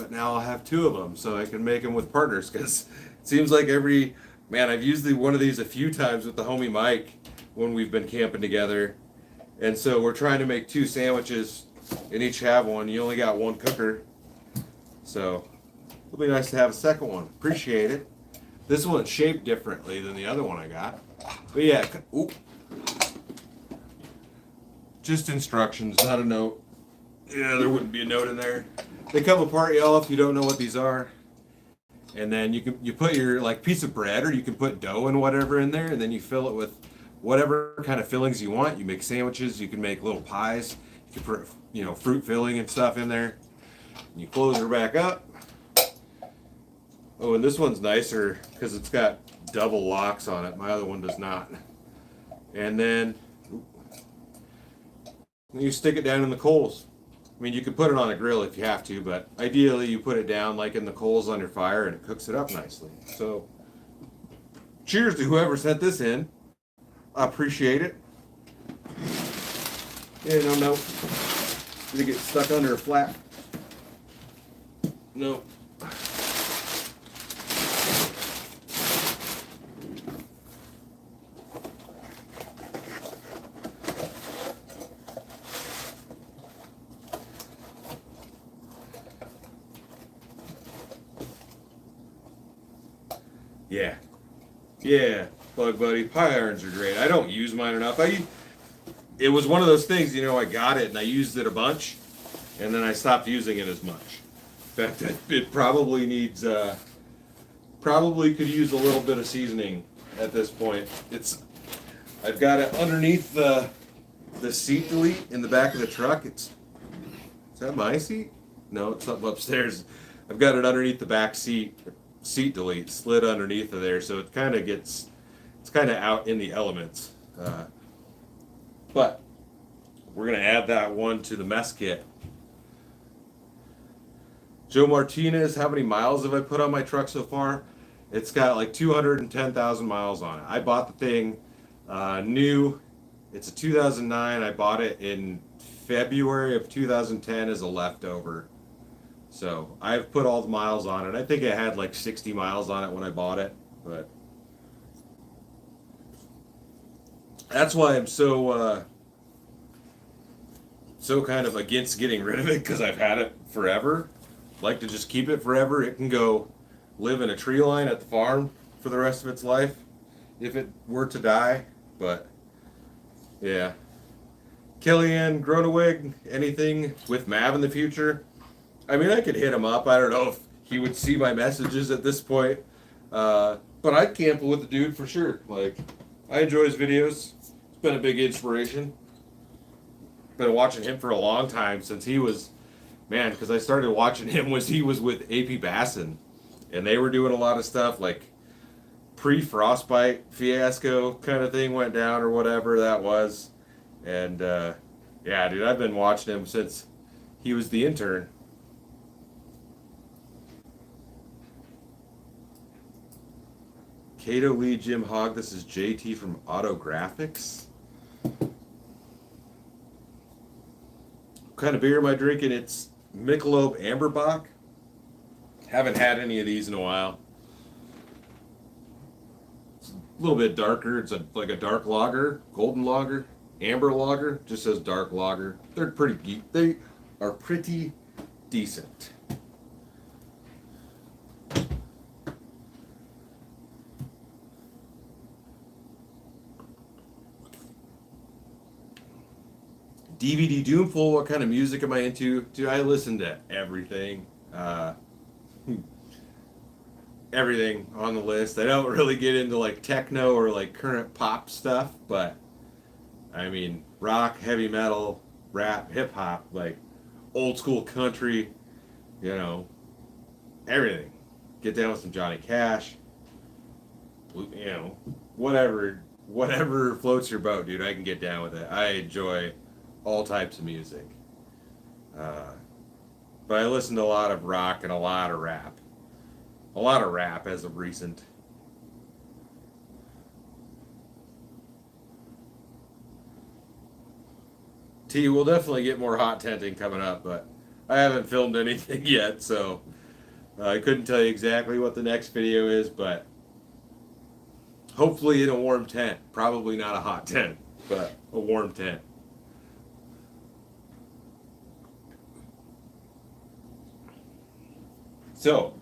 now I'll have two of them so I can make them with partners, because it seems like I've used one of these a few times with the homie Mike when we've been camping together, and so we're trying to make two sandwiches and each have one. You only got one cooker, so it'll be nice to have a second one. Appreciate it. This one's shaped differently than the other one I got, but yeah. Oop. Just instructions, not a note. Yeah, there wouldn't be a note in there. They come apart, y'all, if you don't know what these are. And then you put your piece of bread, or you can put dough and whatever in there, and then you fill it with whatever kind of fillings you want. You make sandwiches, you can make little pies, you can put fruit filling and stuff in there. And you close her back up. Oh, and this one's nicer because it's got double locks on it. My other one does not. And then you stick it down in the coals. I mean, you can put it on a grill if you have to, but ideally you put it down in the coals on your fire, and it cooks it up nicely. So, cheers to whoever sent this in. I appreciate it. Yeah, no. Did it get stuck under a flap? No. Yeah, Bug Buddy. Pie irons are great. I don't use mine enough. it was one of those things, you know, I got it and I used it a bunch, and then I stopped using it as much. In fact, it probably needs, probably could use a little bit of seasoning at this point. I've got it underneath the seat delete in the back of the truck. Is that my seat? No, it's something upstairs. I've got it underneath the back seat delete, slid underneath of there, so it kind of it's kind of out in the elements. But we're gonna add that one to the mess kit. Joe Martinez, how many miles have I put on my truck so far? It's got like 210,000 miles on it. I bought the thing new. It's a 2009. I bought it in February of 2010 as a leftover. So I've put all the miles on it. I think it had like 60 miles on it when I bought it, but that's why I'm so kind of against getting rid of it, because I've had it forever. Like to just keep it forever. It can go live in a tree line at the farm for the rest of its life if it were to die. But yeah, Kellyanne Gronewig, anything with Mav in the future? I mean, I could hit him up. I don't know if he would see my messages at this point, but I'd camp with the dude for sure. Like, I enjoy his videos. It's been a big inspiration. Been watching him for a long time, since he was, man, because I started watching him was he was with AP Bassin, and they were doing a lot of stuff like pre-frostbite fiasco kind of thing went down, or whatever that was. And yeah, dude, I've been watching him since he was the intern. Cato Lee, Jim Hogg, this is JT from Autographics. What kind of beer am I drinking? It's Michelob Amberbach. Haven't had any of these in a while. It's a little bit darker. It's like a dark lager, golden lager, amber lager. Just says dark lager. They're pretty. They are pretty decent. DVD Doomful, what kind of music am I into? Dude, I listen to everything. Everything on the list. I don't really get into like techno or like current pop stuff, but I mean, rock, heavy metal, rap, hip hop, like old school country, you know, everything. Get down with some Johnny Cash, you know, whatever floats your boat, dude. I can get down with it. I enjoy all types of music. But I listen to a lot of rock and a lot of rap. A lot of rap as of recent. T, we'll definitely get more hot tenting coming up, but I haven't filmed anything yet, so I couldn't tell you exactly what the next video is, but hopefully in a warm tent. Probably not a hot tent, but a warm tent. So,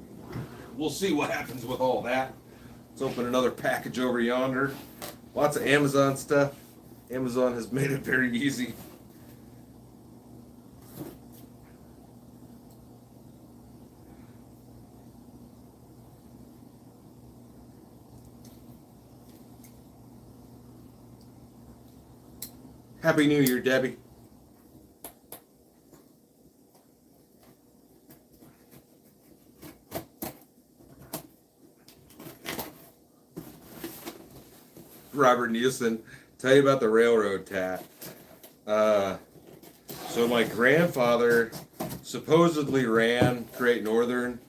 we'll see what happens with all that. Let's open another package over yonder. Lots of Amazon stuff. Amazon has made it very easy. Happy New Year, Debbie. Robert Nielsen, tell you about the railroad tat. So my grandfather supposedly ran Great Northern.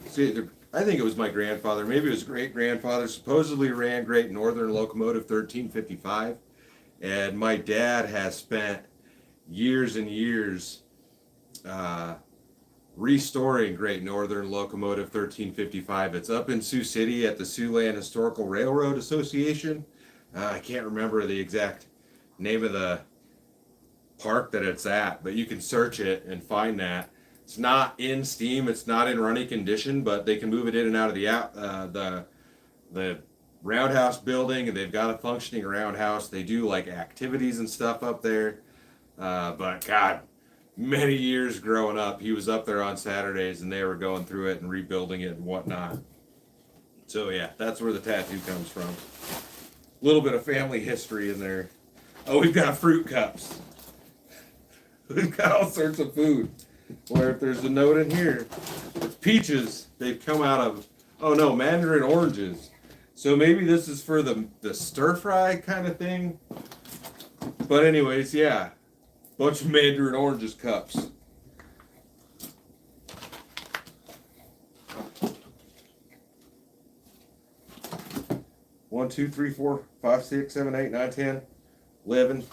See, I think it was my grandfather, maybe it was great grandfather, supposedly ran Great Northern Locomotive 1355. And my dad has spent years and years restoring Great Northern Locomotive 1355. It's up in Sioux City at the Siouxland Historical Railroad Association. I can't remember the exact name of the park that it's at, but you can search it and find that. It's not in steam, it's not in running condition, but they can move it in and out of the roundhouse building, and they've got a functioning roundhouse. They do like activities and stuff up there. But God, many years growing up, he was up there on Saturdays, and they were going through it and rebuilding it and whatnot. So yeah, that's where the tattoo comes from. A little bit of family history in there. Oh, we've got fruit cups. We've got all sorts of food. Or if there's a note in here, it's peaches. They've come out of, oh no, mandarin oranges. So maybe this is for the stir fry kind of thing. But anyways, yeah, bunch of mandarin oranges cups. One, 2, 3, 4, 5, 6, 7, 8, 9, 10, 11,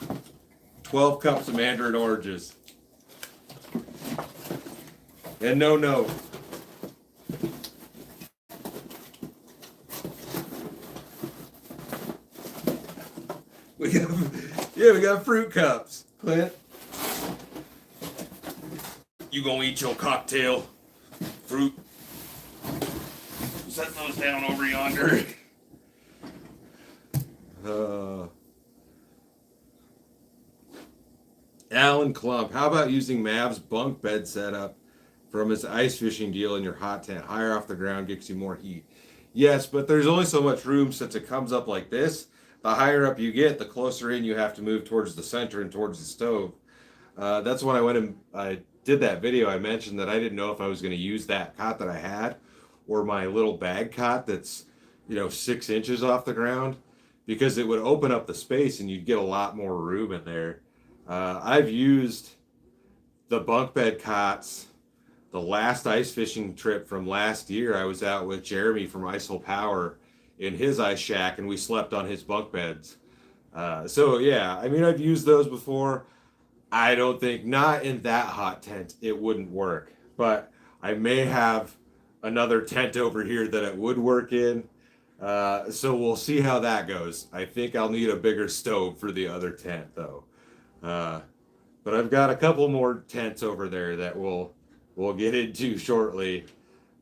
12 cups of mandarin oranges. And no. We got fruit cups. Clint, you gonna eat your cocktail fruit? Set those down over yonder. Alan Klump, how about using Mav's bunk bed setup from his ice fishing deal in your hot tent? Higher off the ground gets you more heat. Yes, but there's only so much room since it comes up like this. The higher up you get, the closer in you have to move towards the center and towards the stove. That's when I went and I did that video. I mentioned that I didn't know if I was going to use that cot that I had or my little bag cot that's 6 inches off the ground, because it would open up the space and you'd get a lot more room in there. I've used the bunk bed cots. The last ice fishing trip from last year, I was out with Jeremy from Icehole Power in his ice shack, and we slept on his bunk beds. So yeah, I mean, I've used those before. I don't think, not in that hot tent, it wouldn't work. But I may have another tent over here that it would work in. So we'll see how that goes. I think I'll need a bigger stove for the other tent though. But I've got a couple more tents over there that we'll get into shortly.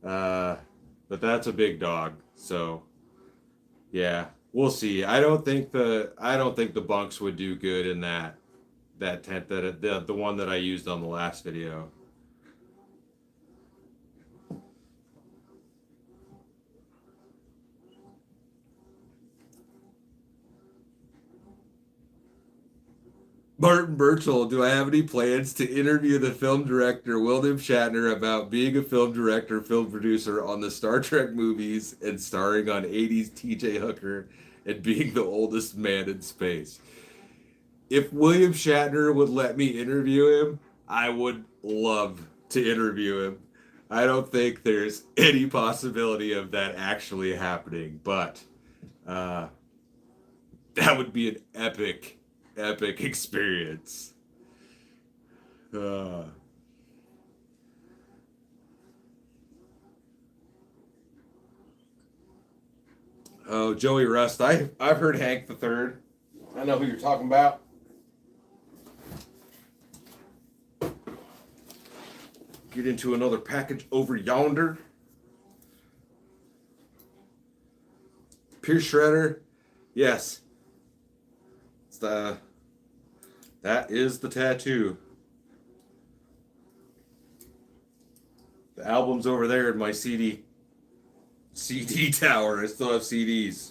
But that's a big dog. So yeah, we'll see. I don't think the bunks would do good in that tent, the one that I used on the last video. Martin Birchall, do I have any plans to interview the film director William Shatner about being a film director, film producer on the Star Trek movies and starring on 80s TJ Hooker and being the oldest man in space? If William Shatner would let me interview him, I would love to interview him. I don't think there's any possibility of that actually happening, but that would be an epic experience. Oh, Joey Rust. I've heard Hank the Third. I know who you're talking about. Get into another package over yonder. Pierce Shredder. Yes. That is the tattoo. The album's over there in my CD tower. I still have CDs.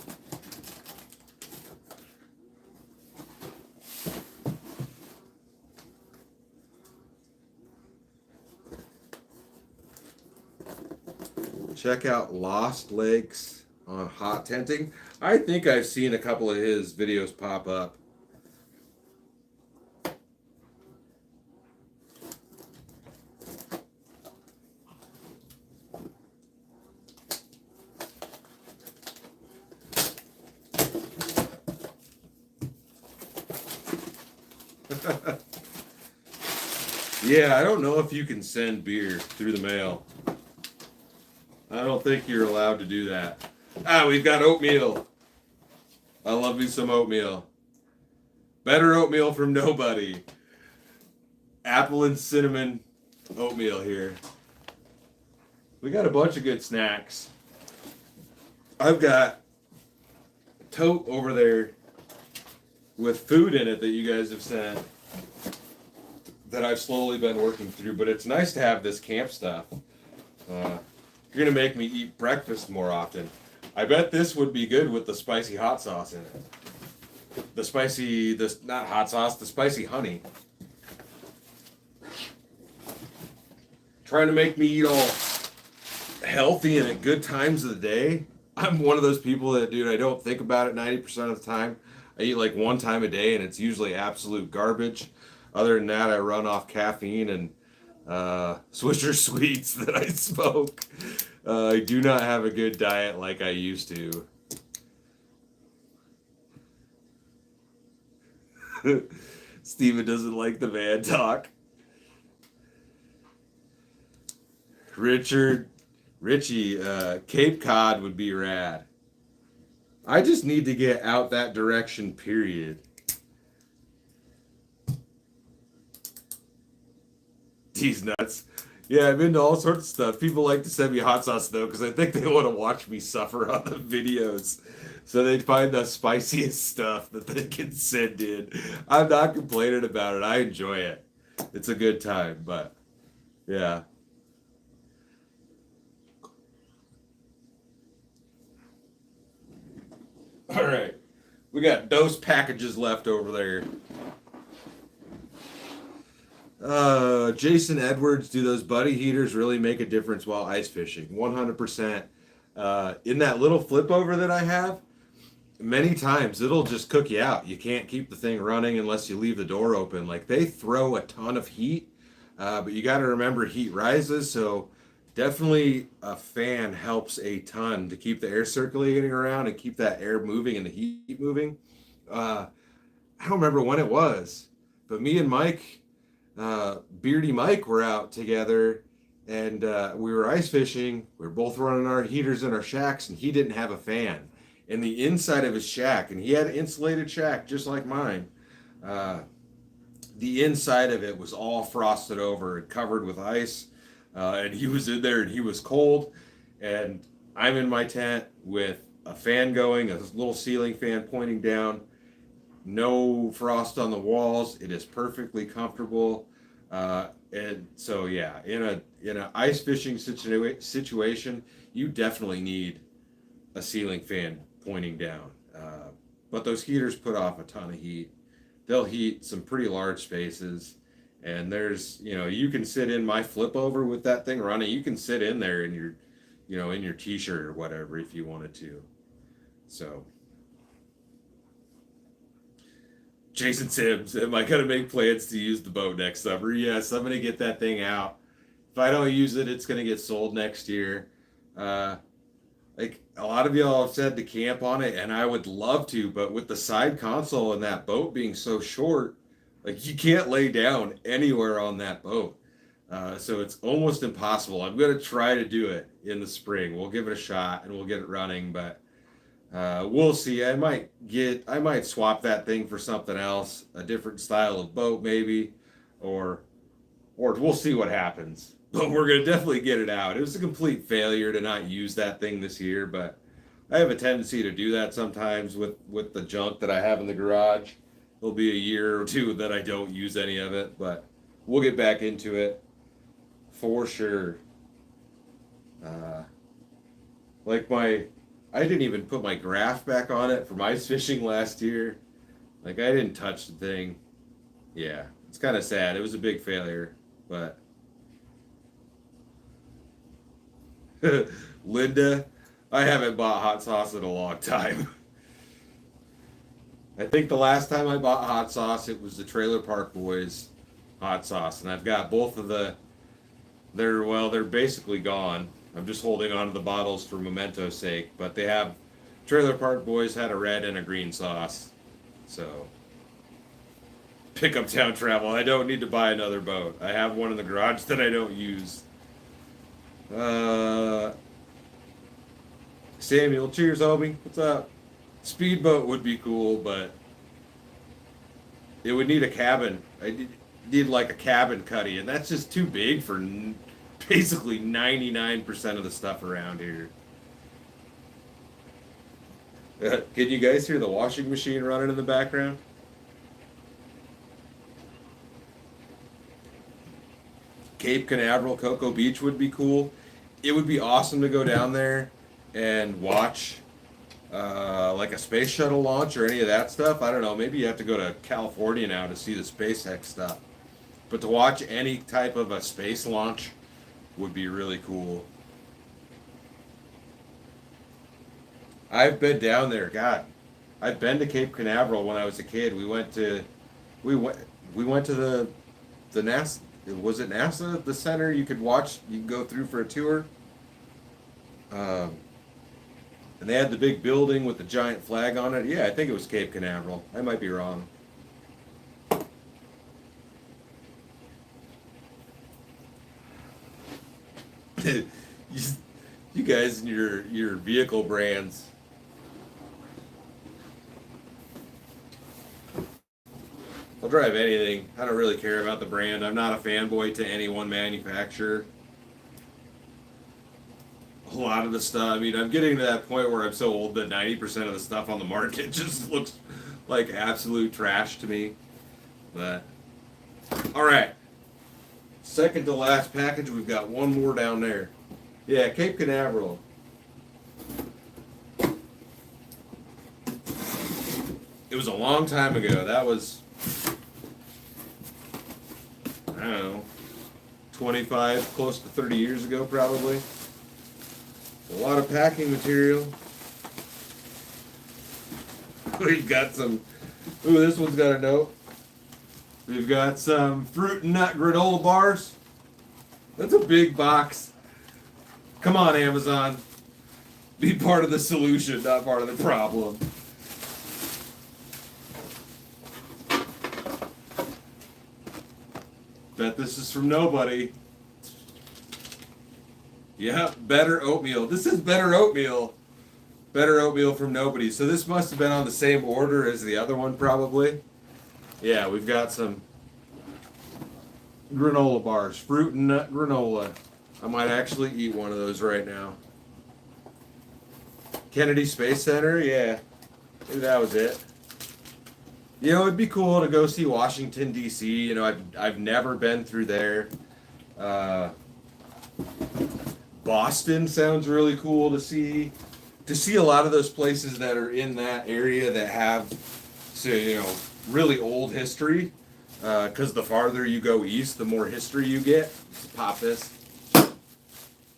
Check out Lost Lakes on hot tenting. I think I've seen a couple of his videos pop up. Yeah, I don't know if you can send beer through the mail. I don't think you're allowed to do that. We've got oatmeal. I love me some oatmeal. Better oatmeal from nobody. Apple and cinnamon oatmeal here. We got a bunch of good snacks. I've got tote over there with food in it that you guys have sent that I've slowly been working through, but it's nice to have this camp stuff. You're gonna make me eat breakfast more often. I bet this would be good with the spicy hot sauce in it. Not hot sauce, the spicy honey. Trying to make me eat all healthy and at good times of the day. I'm one of those people that, dude, I don't think about it 90% of the time. I eat like one time a day and it's usually absolute garbage. Other than that, I run off caffeine and Swisher Sweets that I smoke. I do not have a good diet like I used to. Steven doesn't like the van talk. Richie, Cape Cod would be rad. I just need to get out that direction, period. These nuts. Yeah, I'm into all sorts of stuff. People like to send me hot sauce, though, because I think they want to watch me suffer on the videos. So they find the spiciest stuff that they can send in. I'm not complaining about it. I enjoy it. It's a good time, but yeah. All right. We got those packages left over there. Jason Edwards, do those buddy heaters really make a difference while ice fishing? 100%. In that little flip over that I have, many times it'll just cook you out. You can't keep the thing running unless you leave the door open. Like, they throw a ton of heat, but you got to remember heat rises. So definitely a fan helps a ton to keep the air circulating around and keep that air moving and the heat moving. I don't remember when it was, but me and Mike, Beardy Mike, were out together and we were ice fishing. We were both running our heaters in our shacks and he didn't have a fan in the inside of his shack, and he had an insulated shack just like mine. The inside of it was all frosted over and covered with ice, and he was in there and he was cold, and I'm in my tent with a fan going, a little ceiling fan pointing down, no frost on the walls. It is perfectly comfortable. And so yeah, in a ice fishing situation, you definitely need a ceiling fan pointing down. But those heaters put off a ton of heat. They'll heat some pretty large spaces. And there's, you can sit in my flip over with that thing running. You can sit in there in your t-shirt or whatever if you wanted to. So Jason Sims, am I going to make plans to use the boat next summer? Yes, I'm going to get that thing out. If I don't use it, it's going to get sold next year. Like a lot of y'all have said to camp on it, and I would love to, but with the side console and that boat being so short, like you can't lay down anywhere on that boat. So it's almost impossible. I'm going to try to do it in the spring. We'll give it a shot and we'll get it running, but we'll see. I might swap that thing for something else, a different style of boat maybe, or we'll see what happens. But we're gonna definitely get it out. It was a complete failure to not use that thing this year, but I have a tendency to do that sometimes with the junk that I have in the garage. It'll be a year or two that I don't use any of it, but we'll get back into it for sure. I didn't even put my graph back on it from ice fishing last year. Like, I didn't touch the thing. Yeah, it's kind of sad. It was a big failure, but Linda, I haven't bought hot sauce in a long time. I think the last time I bought hot sauce, it was the Trailer Park Boys hot sauce, and I've got both of they're basically gone. I'm just holding on to the bottles for memento's sake, but they have, Trailer Park Boys had a red and a green sauce, so pickup town travel. I don't need to buy another boat. I have one in the garage that I don't use. Samuel, cheers, homie. What's up? Speedboat would be cool, but it would need a cabin. I need like a cabin cuddy, and that's just too big for basically 99% of the stuff around here. Can you guys hear the washing machine running in the background? Cape Canaveral, Cocoa Beach would be cool. It would be awesome to go down there and watch like a space shuttle launch or any of that stuff. I don't know. Maybe you have to go to California now to see the SpaceX stuff. But to watch any type of a space launch would be really cool. I've been down there. God, I've been to Cape Canaveral when I was a kid. We went we went to the NASA. Was it NASA? The center you could watch. You could go through for a tour. Um, and they had the big building with the giant flag on it. Yeah, I think it was Cape Canaveral. I might be wrong. you, you guys and your vehicle brands. I'll drive anything. I don't really care about the brand. I'm not a fanboy to any one manufacturer. A lot of the stuff, I mean, I'm getting to that point where I'm so old that 90% of the stuff on the market just looks like absolute trash to me. But, all right. Second to last package, we've got one more down there. Yeah, Cape Canaveral. It was a long time ago. That was, I don't know, 25, close to 30 years ago probably. A lot of packing material. We've got some, ooh, this one's got a note. We've got some fruit and nut granola bars. That's a big box. Come on, Amazon. Be part of the solution, not part of the problem. Bet this is from nobody. Yeah, better oatmeal. This is better oatmeal. Better oatmeal from nobody. So this must have been on the same order as the other one, probably. Yeah, we've got some granola bars. Fruit and nut granola. I might actually eat one of those right now. Kennedy Space Center, yeah. Maybe that was it. You know, it'd be cool to go see Washington, D.C. You know, I've never been through there. Boston sounds really cool to see. To see a lot of those places that are in that area that have, say, you know, really old history. Because the farther you go east, the more history you get. Let's pop this.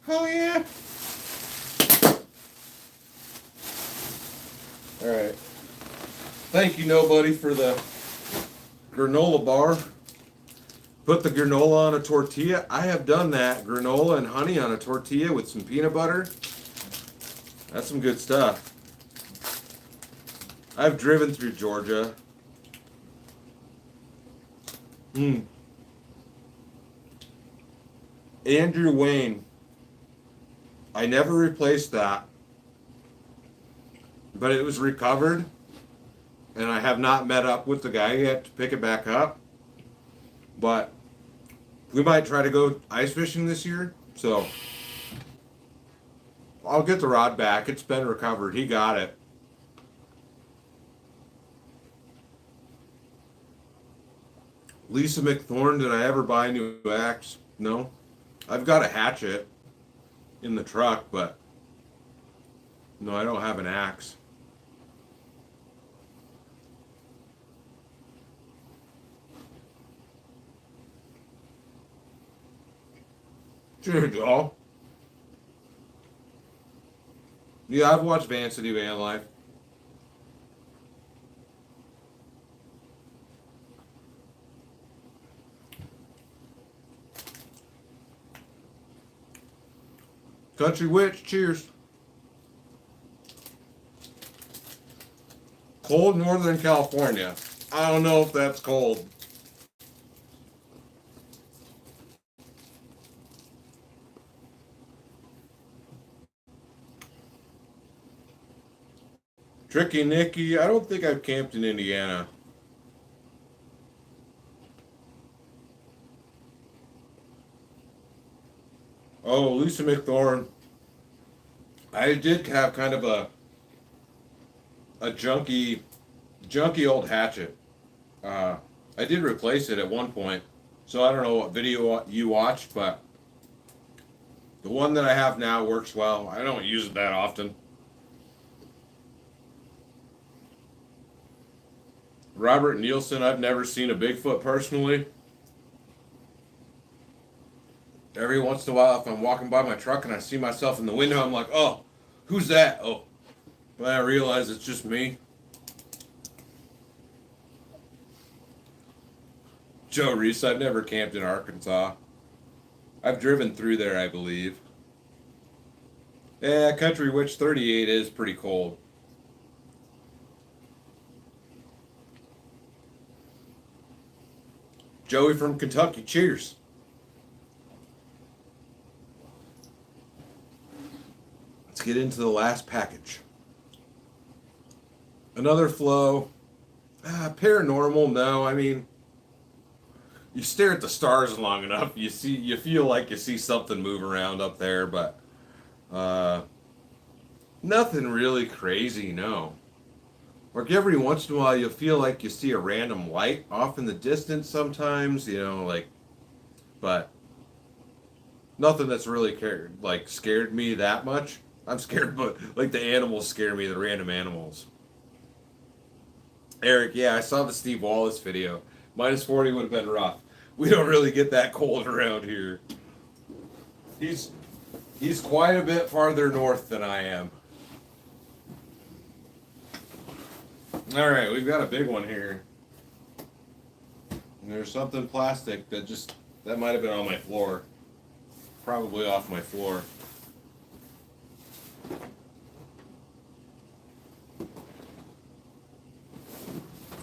Oh yeah. All right. Thank you, nobody, for the granola bar. Put the granola on a tortilla. I have done that. Granola and honey on a tortilla with some peanut butter. That's some good stuff. I've driven through Georgia. Andrew Wayne. I never replaced that. But it was recovered. And I have not met up with the guy yet to pick it back up. But we might try to go ice fishing this year. So I'll get the rod back. It's been recovered. He got it. Lisa McThorne, did I ever buy a new axe? No. I've got a hatchet in the truck, but no, I don't have an axe. There you go. Yeah, I've watched Vancity Van Life. Country Witch, cheers. Cold Northern California. I don't know if that's cold. Tricky Nicky, I don't think I've camped in Indiana. Oh, Lisa McThorne. I did have kind of a junky old hatchet. I did replace it at one point, so I don't know what video you watched, but the one that I have now works well. I don't use it that often. Robert Nielsen, I've never seen a Bigfoot personally. Every once in a while, if I'm walking by my truck and I see myself in the window, I'm like, oh, who's that? Oh, but I realize it's just me. Joe Reese, I've never camped in Arkansas. I've driven through there, I believe. Yeah, Country Witch 38 is pretty cold. Joey from Kentucky, cheers. Let's get into the last package. Another flow. Paranormal, no. I mean, you stare at the stars long enough, you feel like you see something move around up there, but nothing really crazy, no. Like every once in a while, you'll feel like you see a random light off in the distance sometimes, but nothing that's really scared me that much. I'm scared, but like the animals scare me, the random animals. Eric, yeah, I saw the Steve Wallace video. -40 would have been rough. We don't really get that cold around here. He's quite a bit farther north than I am. All right, we've got a big one here. And there's something plastic that might have been on my floor. Probably off my floor.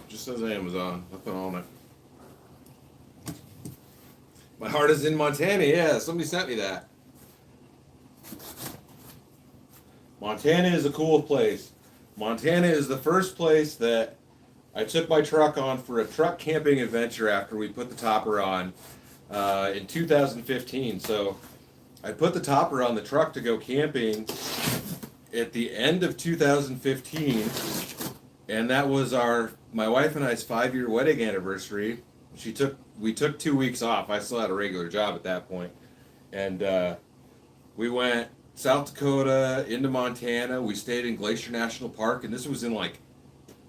Just says Amazon. Nothing on it. My heart is in Montana. Yeah, somebody sent me that. Montana is a cool place. Montana is the first place that I took my truck on for a truck camping adventure after we put the topper on in 2015. So I put the topper on the truck to go camping at the end of 2015, and that was my wife and I's 5-year wedding anniversary. We took 2 weeks off. I still had a regular job at that point, and we went South Dakota into Montana. We stayed in Glacier National Park, and this was in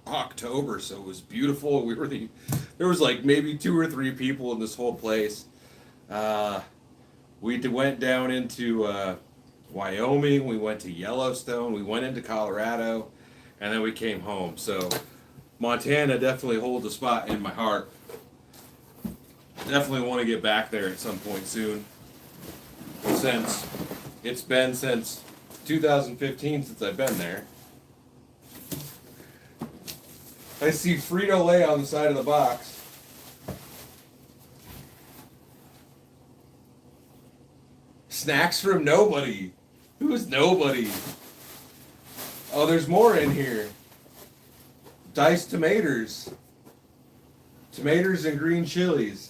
October, so it was beautiful. There was maybe 2 or 3 people in this whole place. We went down into Wyoming. We went to Yellowstone. We went into Colorado, and then we came home. So Montana definitely holds a spot in my heart. Definitely want to get back there at some point soon. It's been since 2015 since I've been there. I see Frito-Lay on the side of the box. Snacks from nobody. Who is nobody? Oh, there's more in here. Diced tomatoes. Tomatoes and green chilies.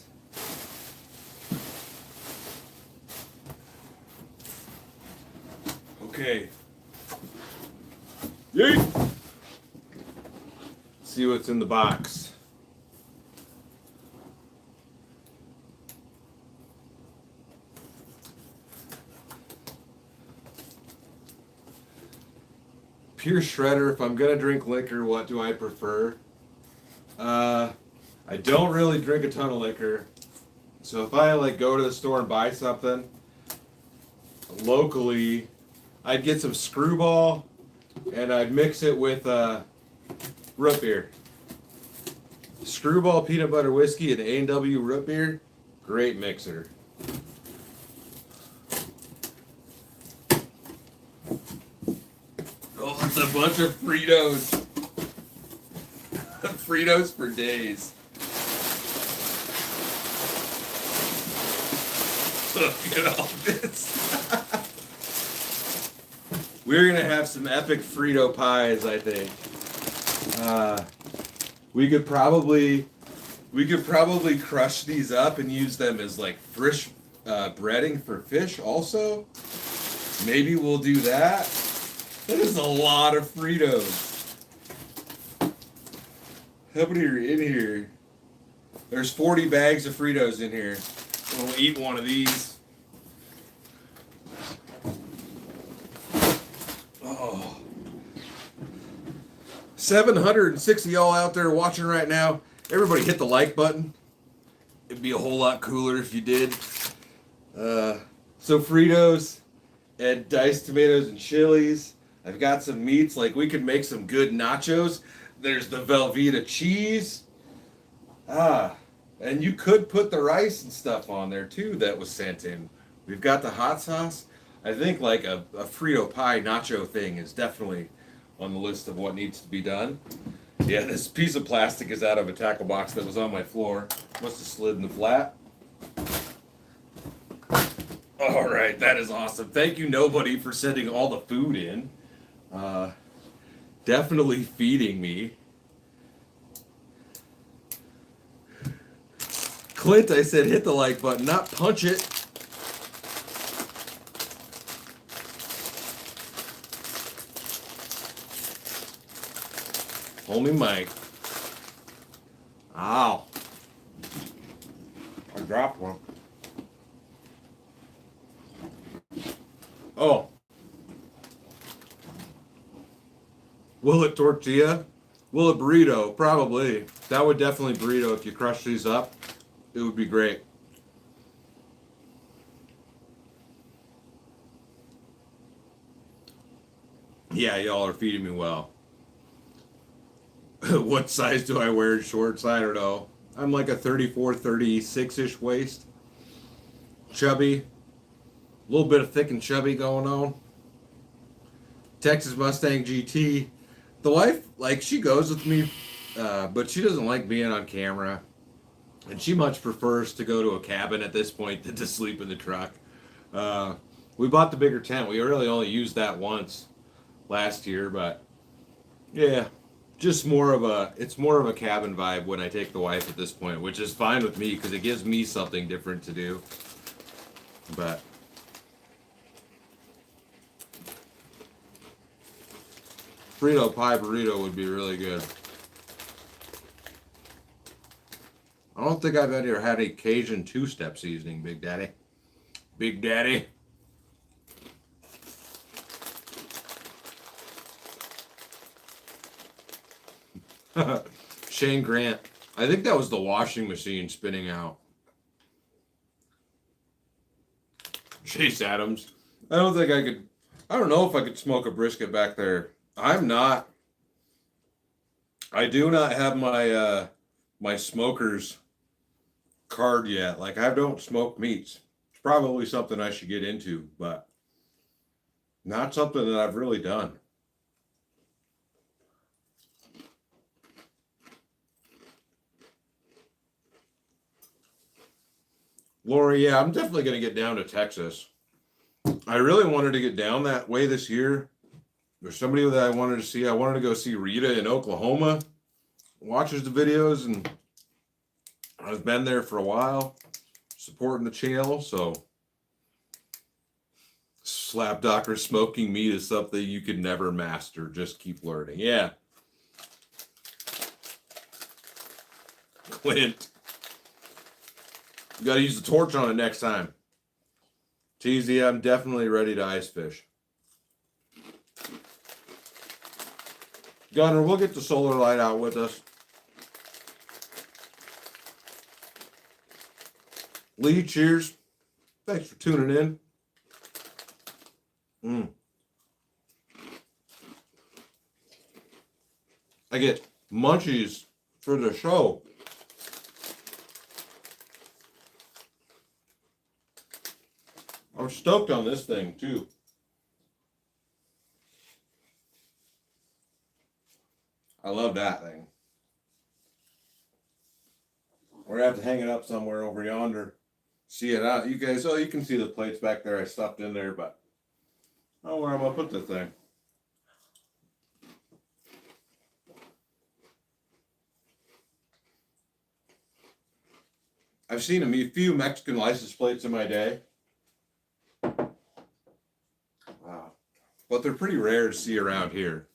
Okay. Yeet! See what's in the box. Pure Shredder. If I'm gonna drink liquor, what do I prefer? I don't really drink a ton of liquor. So if I go to the store and buy something locally, I'd get some Screwball and I'd mix it with root beer. Screwball peanut butter whiskey and A&W root beer, great mixer. Oh, it's a bunch of Fritos. Fritos for days. Look at all this. We're gonna have some epic Frito pies, I think. We could probably crush these up and use them as fresh breading for fish also. Maybe we'll do that. That is a lot of Fritos. How many are in here? There's 40 bags of Fritos in here. We'll eat one of these. Oh. 760 y'all out there watching right now. Everybody hit the like button. It'd be a whole lot cooler if you did. So Fritos and diced tomatoes and chilies. I've got some meats, like we could make some good nachos. There's the Velveeta cheese. And you could put the rice and stuff on there too that was sent in. We've got the hot sauce. I think like a Frito pie nacho thing is definitely on the list of what needs to be done. Yeah, this piece of plastic is out of a tackle box that was on my floor. Must have slid in the flat. All right, that is awesome. Thank you, nobody, for sending all the food in. Definitely feeding me. Clint, I said hit the like button, not punch it. Only Mike. Ow. I dropped one. Oh. Will it tortilla? Will it burrito? Probably. That would definitely burrito if you crush these up. It would be great. Yeah, y'all are feeding me well. What size do I wear in shorts? I don't know. I'm like a 34, 36-ish waist. Chubby. A little bit of thick and chubby going on. Texas Mustang GT. The wife, like, she goes with me, but she doesn't like being on camera. And she much prefers to go to a cabin at this point than to sleep in the truck. We bought the bigger tent. We really only used that once last year, but yeah, just it's more of a cabin vibe when I take the wife at this point, which is fine with me because it gives me something different to do. But Frito pie burrito would be really good. I don't think I've ever had a Cajun two-step seasoning, Big Daddy. Big Daddy. Shane Grant. I think that was the washing machine spinning out. Chase Adams. I don't think I could. I don't know if I could smoke a brisket back there. I'm not. I do not have my my smoker's card yet. Like, I don't smoke meats. It's probably something I should get into, but not something that I've really done. Lori, yeah, I'm definitely going to get down to Texas. I really wanted to get down that way this year. There's somebody that I wanted to see. I wanted to go see Rita in Oklahoma. Watches the videos, and I've been there for a while, supporting the channel. So, Slap Doctor smoking meat is something you could never master. Just keep learning. Yeah. Clint. You got to use the torch on it next time. TZ, I'm definitely ready to ice fish. Gunner, we'll get the solar light out with us. Lee, cheers. Thanks for tuning in. I get munchies for the show. I'm stoked on this thing, too. I love that thing. We're going to have to hang it up somewhere over yonder. See it out. You guys, you can see the plates back there I stuffed in there, but I don't know where I'm going to put the thing. I've seen a few Mexican license plates in my day. Wow. But they're pretty rare to see around here.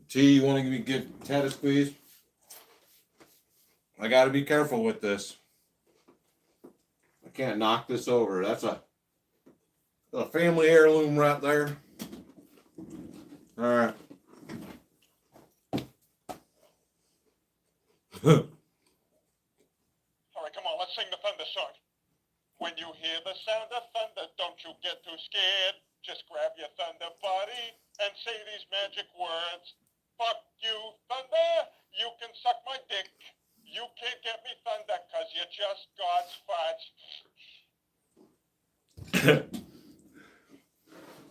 T, you want to give Ted a squeeze? I got to be careful with this. I can't knock this over. That's a family heirloom right there. All right. All right, come on, let's sing the thunder song. When you hear the sound of thunder, don't you get too scared. Just grab your thunder buddy and say these magic words. Fuck you, thunder. You can suck my dick. You can't get me thunder because you're just God's fudge.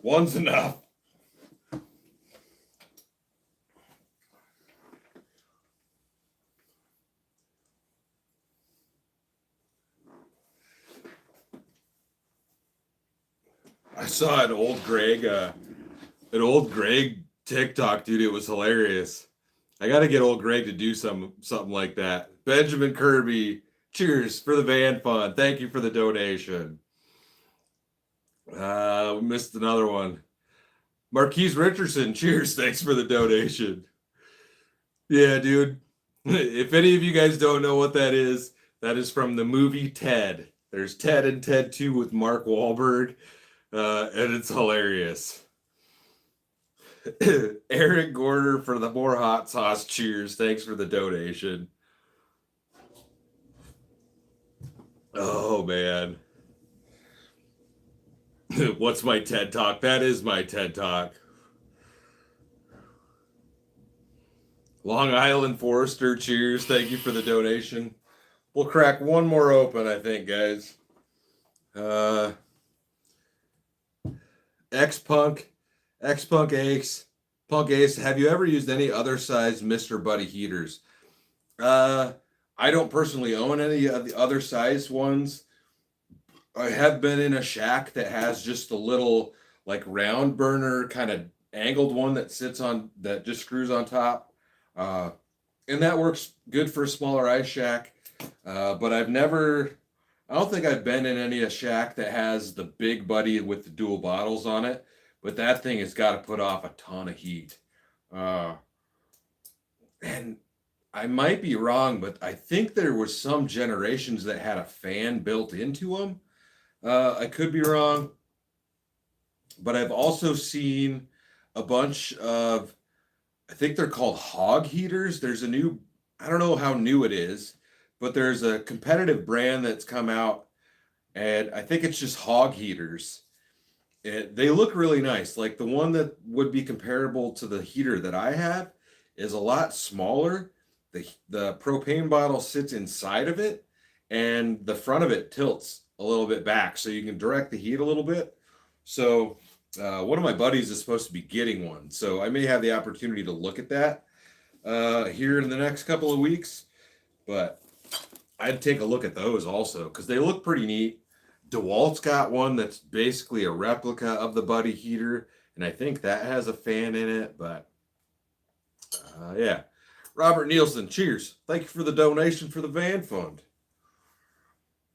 One's enough. I saw an old Greg TikTok, dude. It was hilarious. I got to get old Greg to do something like that. Benjamin Kirby, cheers for the van fund. Thank you for the donation. We missed another one. Marquise Richardson, cheers. Thanks for the donation. Yeah, dude. If any of you guys don't know what that is from the movie Ted. There's Ted and Ted 2 with Mark Wahlberg. And it's hilarious. Eric Gorder for the more hot sauce. Cheers. Thanks for the donation. Oh, man. What's my TED Talk? That is my TED Talk. Long Island Forester. Cheers. Thank you for the donation. We'll crack one more open, I think, guys. Punk Ace. Punk Ace, have you ever used any other size Mr. Buddy heaters? I don't personally own any of the other size ones. I have been in a shack that has just a little like round burner kind of angled one that just screws on top. And that works good for a smaller ice shack. But I don't think I've been in any a shack that has the big buddy with the dual bottles on it, but that thing has got to put off a ton of heat. And I might be wrong, but I think there was some generations that had a fan built into them. I could be wrong, but I've also seen a bunch of, I think they're called hog heaters. There's I don't know how new it is, but there's a competitive brand that's come out, and I think it's just hog heaters. They look really nice. Like the one that would be comparable to the heater that I have is a lot smaller. The propane bottle sits inside of it, and the front of it tilts a little bit back, so you can direct the heat a little bit. So one of my buddies is supposed to be getting one, so I may have the opportunity to look at that here in the next couple of weeks. But I'd take a look at those also because they look pretty neat. DeWalt's got one that's basically a replica of the Buddy heater, and I think that has a fan in it. But yeah, Robert Nielsen, cheers. Thank you for the donation for the van fund.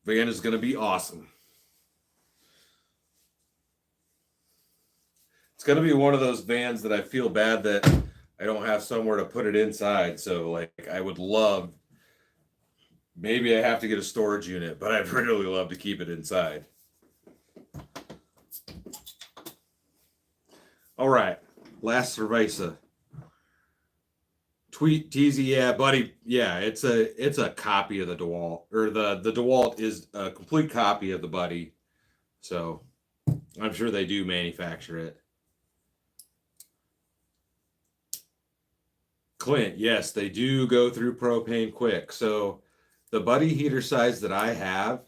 Van is going to be awesome. It's going to be one of those vans that I feel bad that I don't have somewhere to put it inside. So like I would love, maybe I have to get a storage unit, but I'd really love to keep it inside. All right, last cerveza. Tweet Teasy, yeah, buddy, yeah, it's a copy of the DeWalt, or the DeWalt is a complete copy of the Buddy, so I'm sure they do manufacture it. Clint, yes, they do go through propane quick. So the Buddy heater size that I have,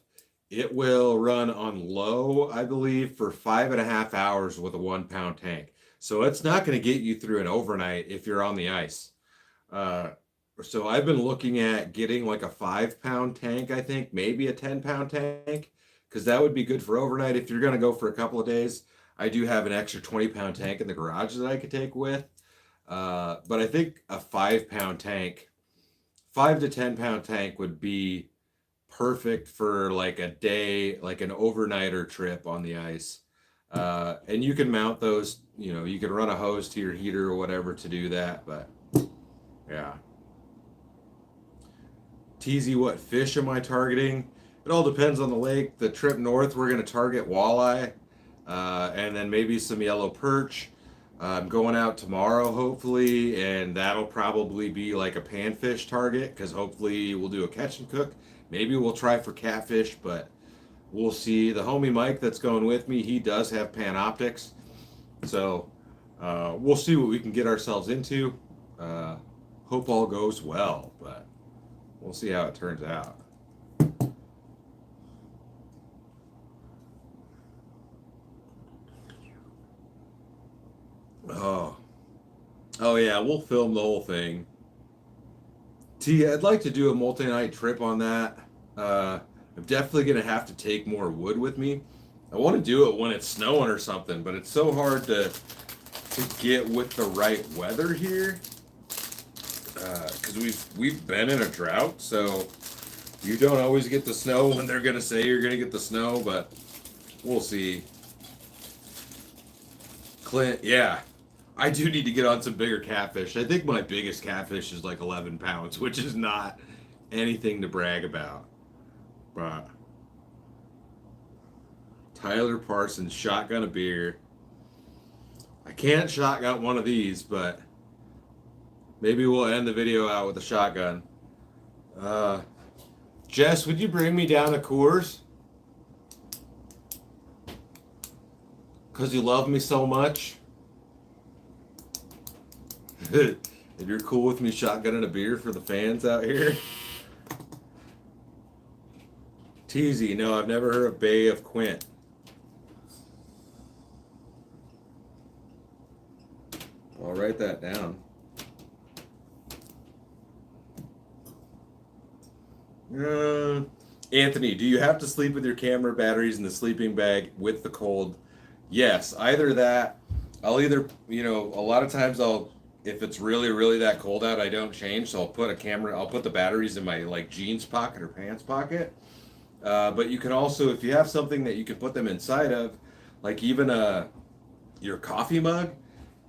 it will run on low, I believe, for 5.5 hours with a 1 pound tank. So it's not going to get you through an overnight if you're on the ice. So I've been looking at getting like a 5 pound tank, I think, maybe a 10 pound tank, because that would be good for overnight. If you're going to go for a couple of days, I do have an extra 20 pound tank in the garage that I could take with. But I think a 5 pound tank, 5 to 10 pound tank would be perfect for like a day, like an overnighter trip on the ice. And you can mount those, you know, you can run a hose to your heater or whatever to do that. But yeah. TZ, what fish am I targeting? It all depends on the lake. The trip north, we're going to target walleye, and then maybe some yellow perch. I'm going out tomorrow, hopefully, and that'll probably be like a panfish target because hopefully we'll do a catch and cook. Maybe we'll try for catfish, but we'll see. The homie Mike that's going with me, he does have Panoptics, so we'll see what we can get ourselves into. Hope all goes well, but we'll see how it turns out. Oh yeah, we'll film the whole thing. I'd like to do a multi-night trip on that. I'm definitely gonna have to take more wood with me. I want to do it when it's snowing or something, but it's so hard to get with the right weather here. Because we've been in a drought, so you don't always get the snow when they're gonna say you're gonna get the snow, but we'll see. Clint, yeah, I do need to get on some bigger catfish. I think my biggest catfish is like 11 pounds, which is not anything to brag about. But Tyler Parsons, shotgun a beer. I can't shotgun one of these, but maybe we'll end the video out with a shotgun. Jess, would you bring me down to Coors? Because you love me so much? If you're cool with me shotgunning a beer for the fans out here. Teasy, no, I've never heard of Bay of Quint. I'll write that down. Anthony, do you have to sleep with your camera batteries in the sleeping bag with the cold? Yes, either that. I'll either, you know, a lot of times if it's really, really that cold out, I don't change. So I'll put the batteries in my like jeans pocket or pants pocket. But you can also, if you have something that you can put them inside of, like even your coffee mug,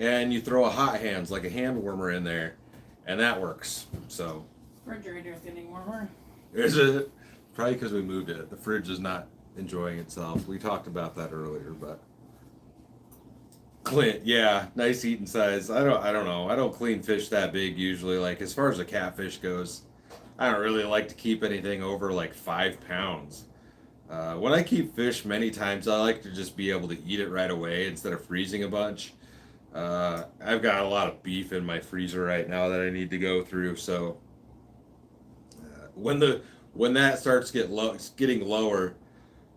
and you throw a hot hands, like a hand warmer in there, and that works. So. Refrigerator's getting warmer. Is it? Probably because we moved it. The fridge is not enjoying itself. We talked about that earlier, but. Clint, yeah, nice eating size. I don't know. I don't clean fish that big usually. Like as far as a catfish goes, I don't really like to keep anything over like 5 pounds. When I keep fish, many times I like to just be able to eat it right away instead of freezing a bunch. I've got a lot of beef in my freezer right now that I need to go through. So when that starts getting lower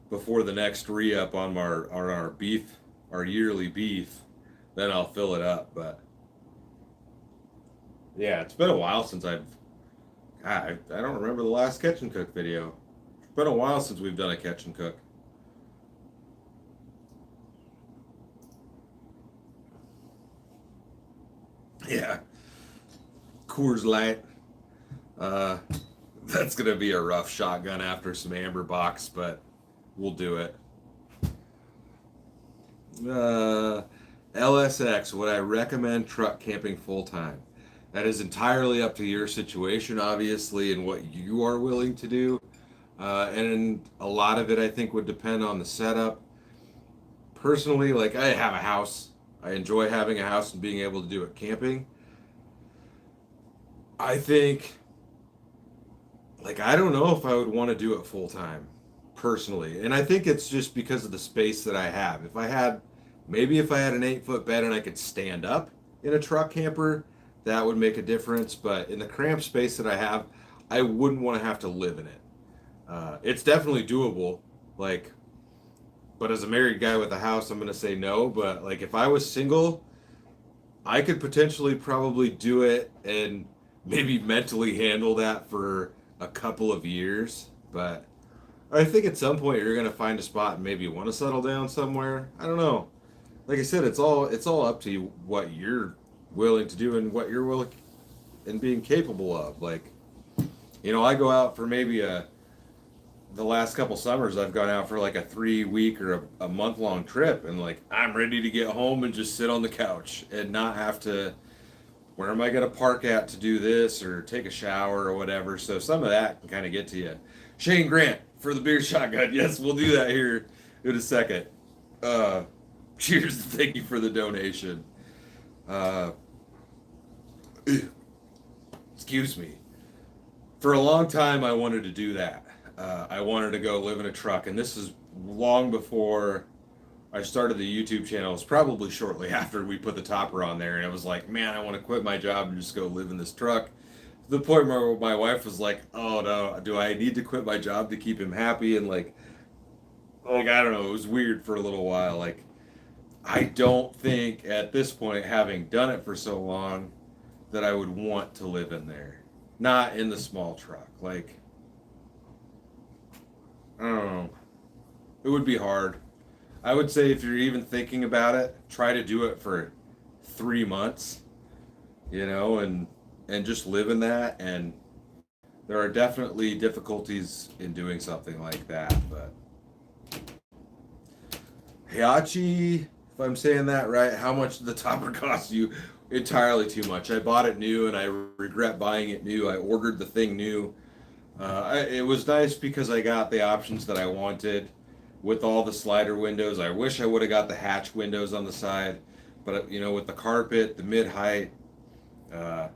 before the next re-up on our beef, our yearly beef, then I'll fill it up. But yeah, it's been a while since I don't remember the last catch and cook video. It's been a while since we've done a catch and cook. Yeah. Coors Light. That's gonna be a rough shotgun after some amber box, but we'll do it. LSX, would I recommend truck camping full time? That is entirely up to your situation, obviously, and what you are willing to do. And a lot of it, I think, would depend on the setup. Personally, like I have a house. I enjoy having a house and being able to do it camping. I think, like, I don't know if I would want to do it full time, personally. And I think it's just because of the space that I have. If I had an 8-foot bed and I could stand up in a truck camper, that would make a difference. But in the cramped space that I have, I wouldn't want to have to live in it. It's definitely doable. Like, but as a married guy with a house, I'm going to say no. But like, if I was single, I could potentially probably do it and maybe mentally handle that for a couple of years. But I think at some point you're going to find a spot and maybe want to settle down somewhere. I don't know. Like I said, it's all up to you what you're willing to do and what you're willing and being capable of. Like, you know, I go out for maybe a the last couple summers I've gone out for like a 3 week or a month long trip, and like I'm ready to get home and just sit on the couch and not have to, where am I going to park at to do this or take a shower or whatever. So some of that can kind of get to you. Shane Grant for the beer shotgun. Yes, we'll do that here in a second. Cheers. Thank you for the donation. Excuse me. For a long time, I wanted to do that. I wanted to go live in a truck, and this is long before I started the YouTube channel. It was probably shortly after we put the topper on there, and it was like, man, I want to quit my job and just go live in this truck. To the point where my wife was like, oh no, do I need to quit my job to keep him happy? And like I don't know, it was weird for a little while. Like, I don't think at this point, having done it for so long, that I would want to live in there. Not in the small truck. Like, I don't know. It would be hard. I would say if you're even thinking about it, try to do it for 3 months, and just live in that. And there are definitely difficulties in doing something like that, but Hiachi, if I'm saying that right, how much did the topper cost you? Entirely too much. I bought it new and I regret buying it new. I ordered the thing new. It was nice because I got the options that I wanted with all the slider windows. I wish I would have got the hatch windows on the side, but with the carpet, the mid height, I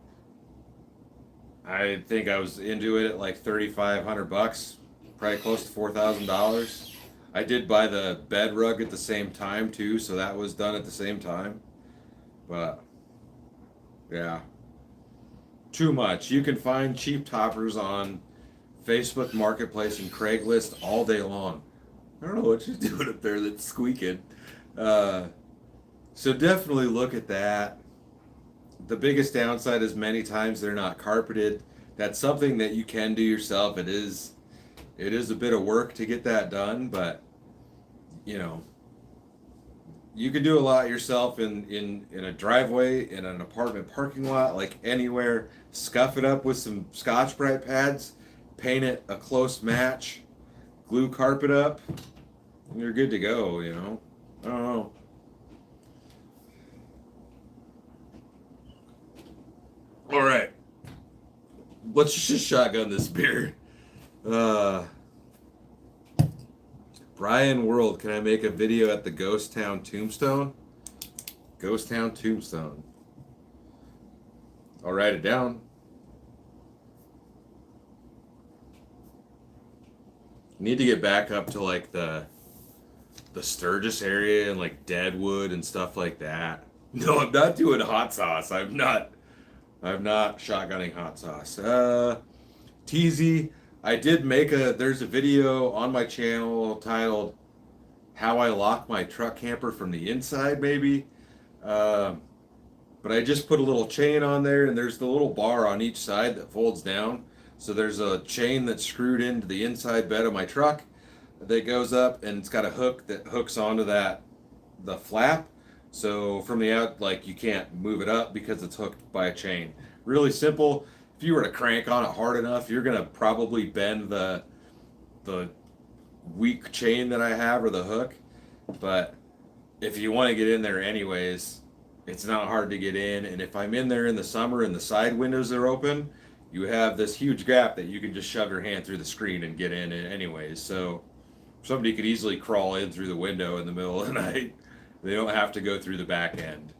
think I was into it at like $3,500, probably close to $4,000. I did buy the bed rug at the same time too, so that was done at the same time. But yeah, too much. You can find cheap toppers on Facebook Marketplace and Craigslist all day long. I don't know what you're doing up there that's squeaking. So definitely look at that. The biggest downside is many times they're not carpeted. That's something that you can do yourself. It is a bit of work to get that done, but you can do a lot yourself in a driveway, in an apartment parking lot, like anywhere. Scuff it up with some Scotch-Brite pads, paint it a close match, glue carpet up, and you're good to go, I don't know. All right. Let's just shotgun this beer. Brian World, can I make a video at the Ghost Town Tombstone? Ghost Town Tombstone. I'll write it down. Need to get back up to like the Sturgis area and like Deadwood and stuff like that. No, I'm not doing hot sauce. I'm not shotgunning hot sauce. TZ, I did make there's a video on my channel titled How I Lock My Truck Camper from the Inside, maybe. But I just put a little chain on there, and there's the little bar on each side that folds down. So there's a chain that's screwed into the inside bed of my truck that goes up, and it's got a hook that hooks onto the flap. So from the out, like, you can't move it up because it's hooked by a chain. Really simple. If you were to crank on it hard enough, you're gonna probably bend the weak chain that I have, or the hook. But if you want to get in there anyways, it's not hard to get in. And if I'm in there in the summer and the side windows are open, you have this huge gap that you can just shove your hand through the screen and get in anyways. So somebody could easily crawl in through the window in the middle of the night. They don't have to go through the back end.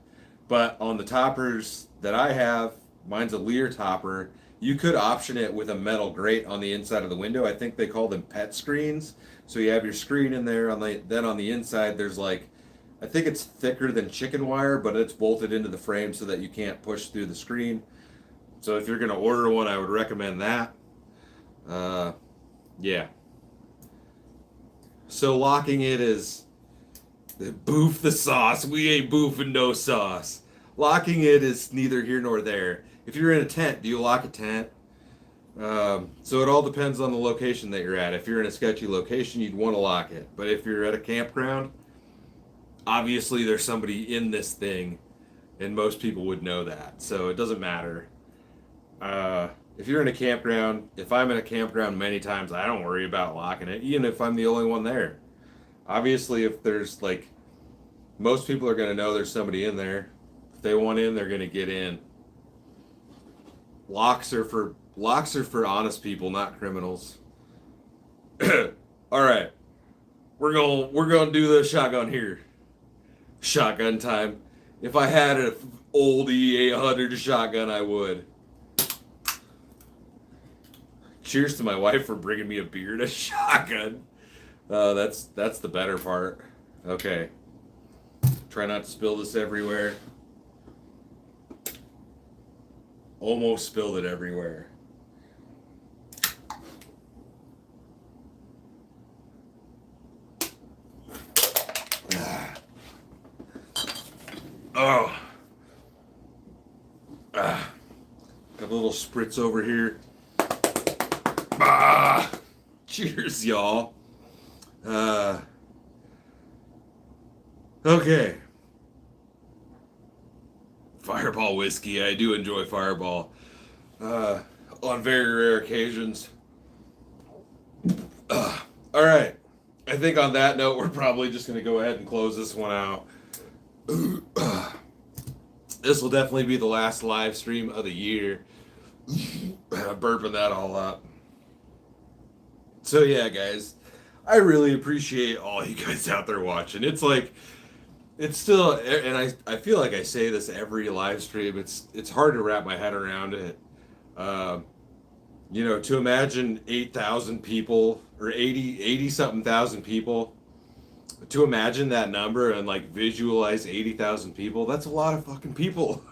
But on the toppers that I have, mine's a Lear topper. You could option it with a metal grate on the inside of the window. I think they call them pet screens. So you have your screen in there. Then on the inside, there's like, I think it's thicker than chicken wire, but it's bolted into the frame so that you can't push through the screen. So if you're going to order one, I would recommend that. Yeah. So locking it is boof the sauce. We ain't boofing no sauce. Locking it is neither here nor there. If you're in a tent, do you lock a tent? So it all depends on the location that you're at. If you're in a sketchy location, you'd want to lock it. But if you're at a campground, obviously there's somebody in this thing, and most people would know that. So it doesn't matter. if you're in a campground, if I'm in a campground many times, I don't worry about locking it, even if I'm the only one there. Obviously, if there's like, most people are going to know there's somebody in there. If they want in, they're going to get in. Locks are for honest people, not criminals. All right, we're gonna do the shotgun here. Shotgun time. If I had an old E800 shotgun, I would. Cheers to my wife for bringing me a beer and a shotgun. That's the better part. Okay. Try not to spill this everywhere. Almost spilled it everywhere. Oh. Got a little spritz over here. Cheers, y'all. Okay. Fireball whiskey. I do enjoy Fireball. On very rare occasions. All right. I think on that note, we're probably just going to go ahead and close this one out. This will definitely be the last live stream of the year. Burping that all up. So yeah, guys, I really appreciate all you guys out there watching. It's like, it's still, and I feel like I say this every live stream. It's hard to wrap my head around it. You know, to imagine 8,000 people or 80 something thousand people. To imagine that number and like visualize 80,000 people, that's a lot of fucking people.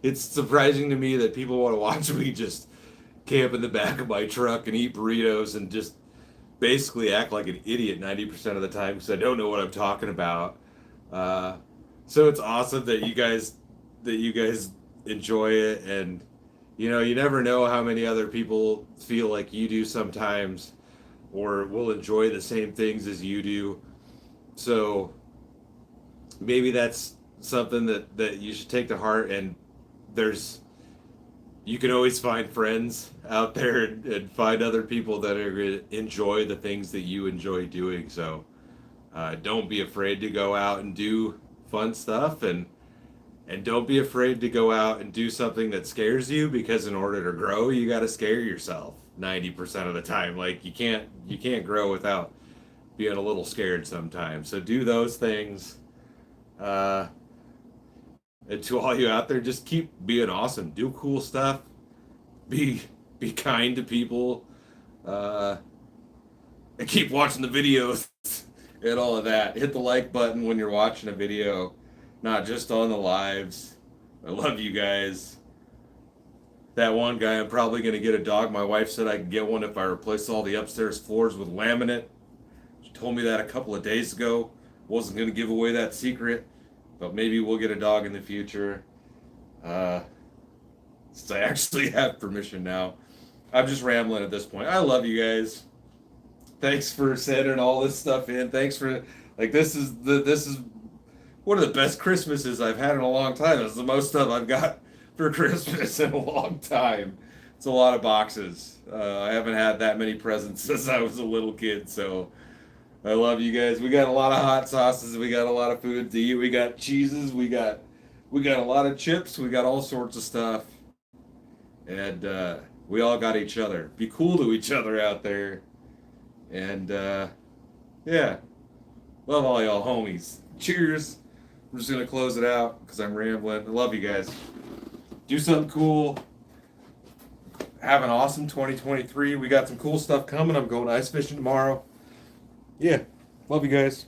It's surprising to me that people want to watch me just camp in the back of my truck and eat burritos and just basically act like an idiot 90% of the time because I don't know what I'm talking about. So it's awesome that you guys enjoy it, and you know, you never know how many other people feel like you do sometimes or will enjoy the same things as you do. So maybe that's something that you should take to heart, and you can always find friends out there and find other people that are going to enjoy the things that you enjoy doing. So don't be afraid to go out and do fun stuff, and don't be afraid to go out and do something that scares you, because in order to grow, you got to scare yourself 90% of the time. Like you can't grow without being a little scared sometimes. So do those things. And to all you out there, just keep being awesome. Do cool stuff. Be kind to people. And keep watching the videos and all of that. Hit the like button when you're watching a video, not just on the lives. I love you guys. That one guy, I'm probably going to get a dog. My wife said I could get one if I replace all the upstairs floors with laminate. She told me that a couple of days ago. Wasn't going to give away that secret, but maybe we'll get a dog in the future. Since I actually have permission now. I'm just rambling at this point. I love you guys. Thanks for sending all this stuff in. Thanks for, like, this is one of the best Christmases I've had in a long time. It's the most stuff I've got for Christmas in a long time. It's a lot of boxes. I haven't had that many presents since I was a little kid, so I love you guys. We got a lot of hot sauces. We got a lot of food to eat. We got cheeses. We got a lot of chips. We got all sorts of stuff. And we all got each other. Be cool to each other out there. And yeah, love all y'all homies. Cheers. I'm just going to close it out because I'm rambling. I love you guys. Do something cool. Have an awesome 2023. We got some cool stuff coming. I'm going ice fishing tomorrow. Yeah, love you guys.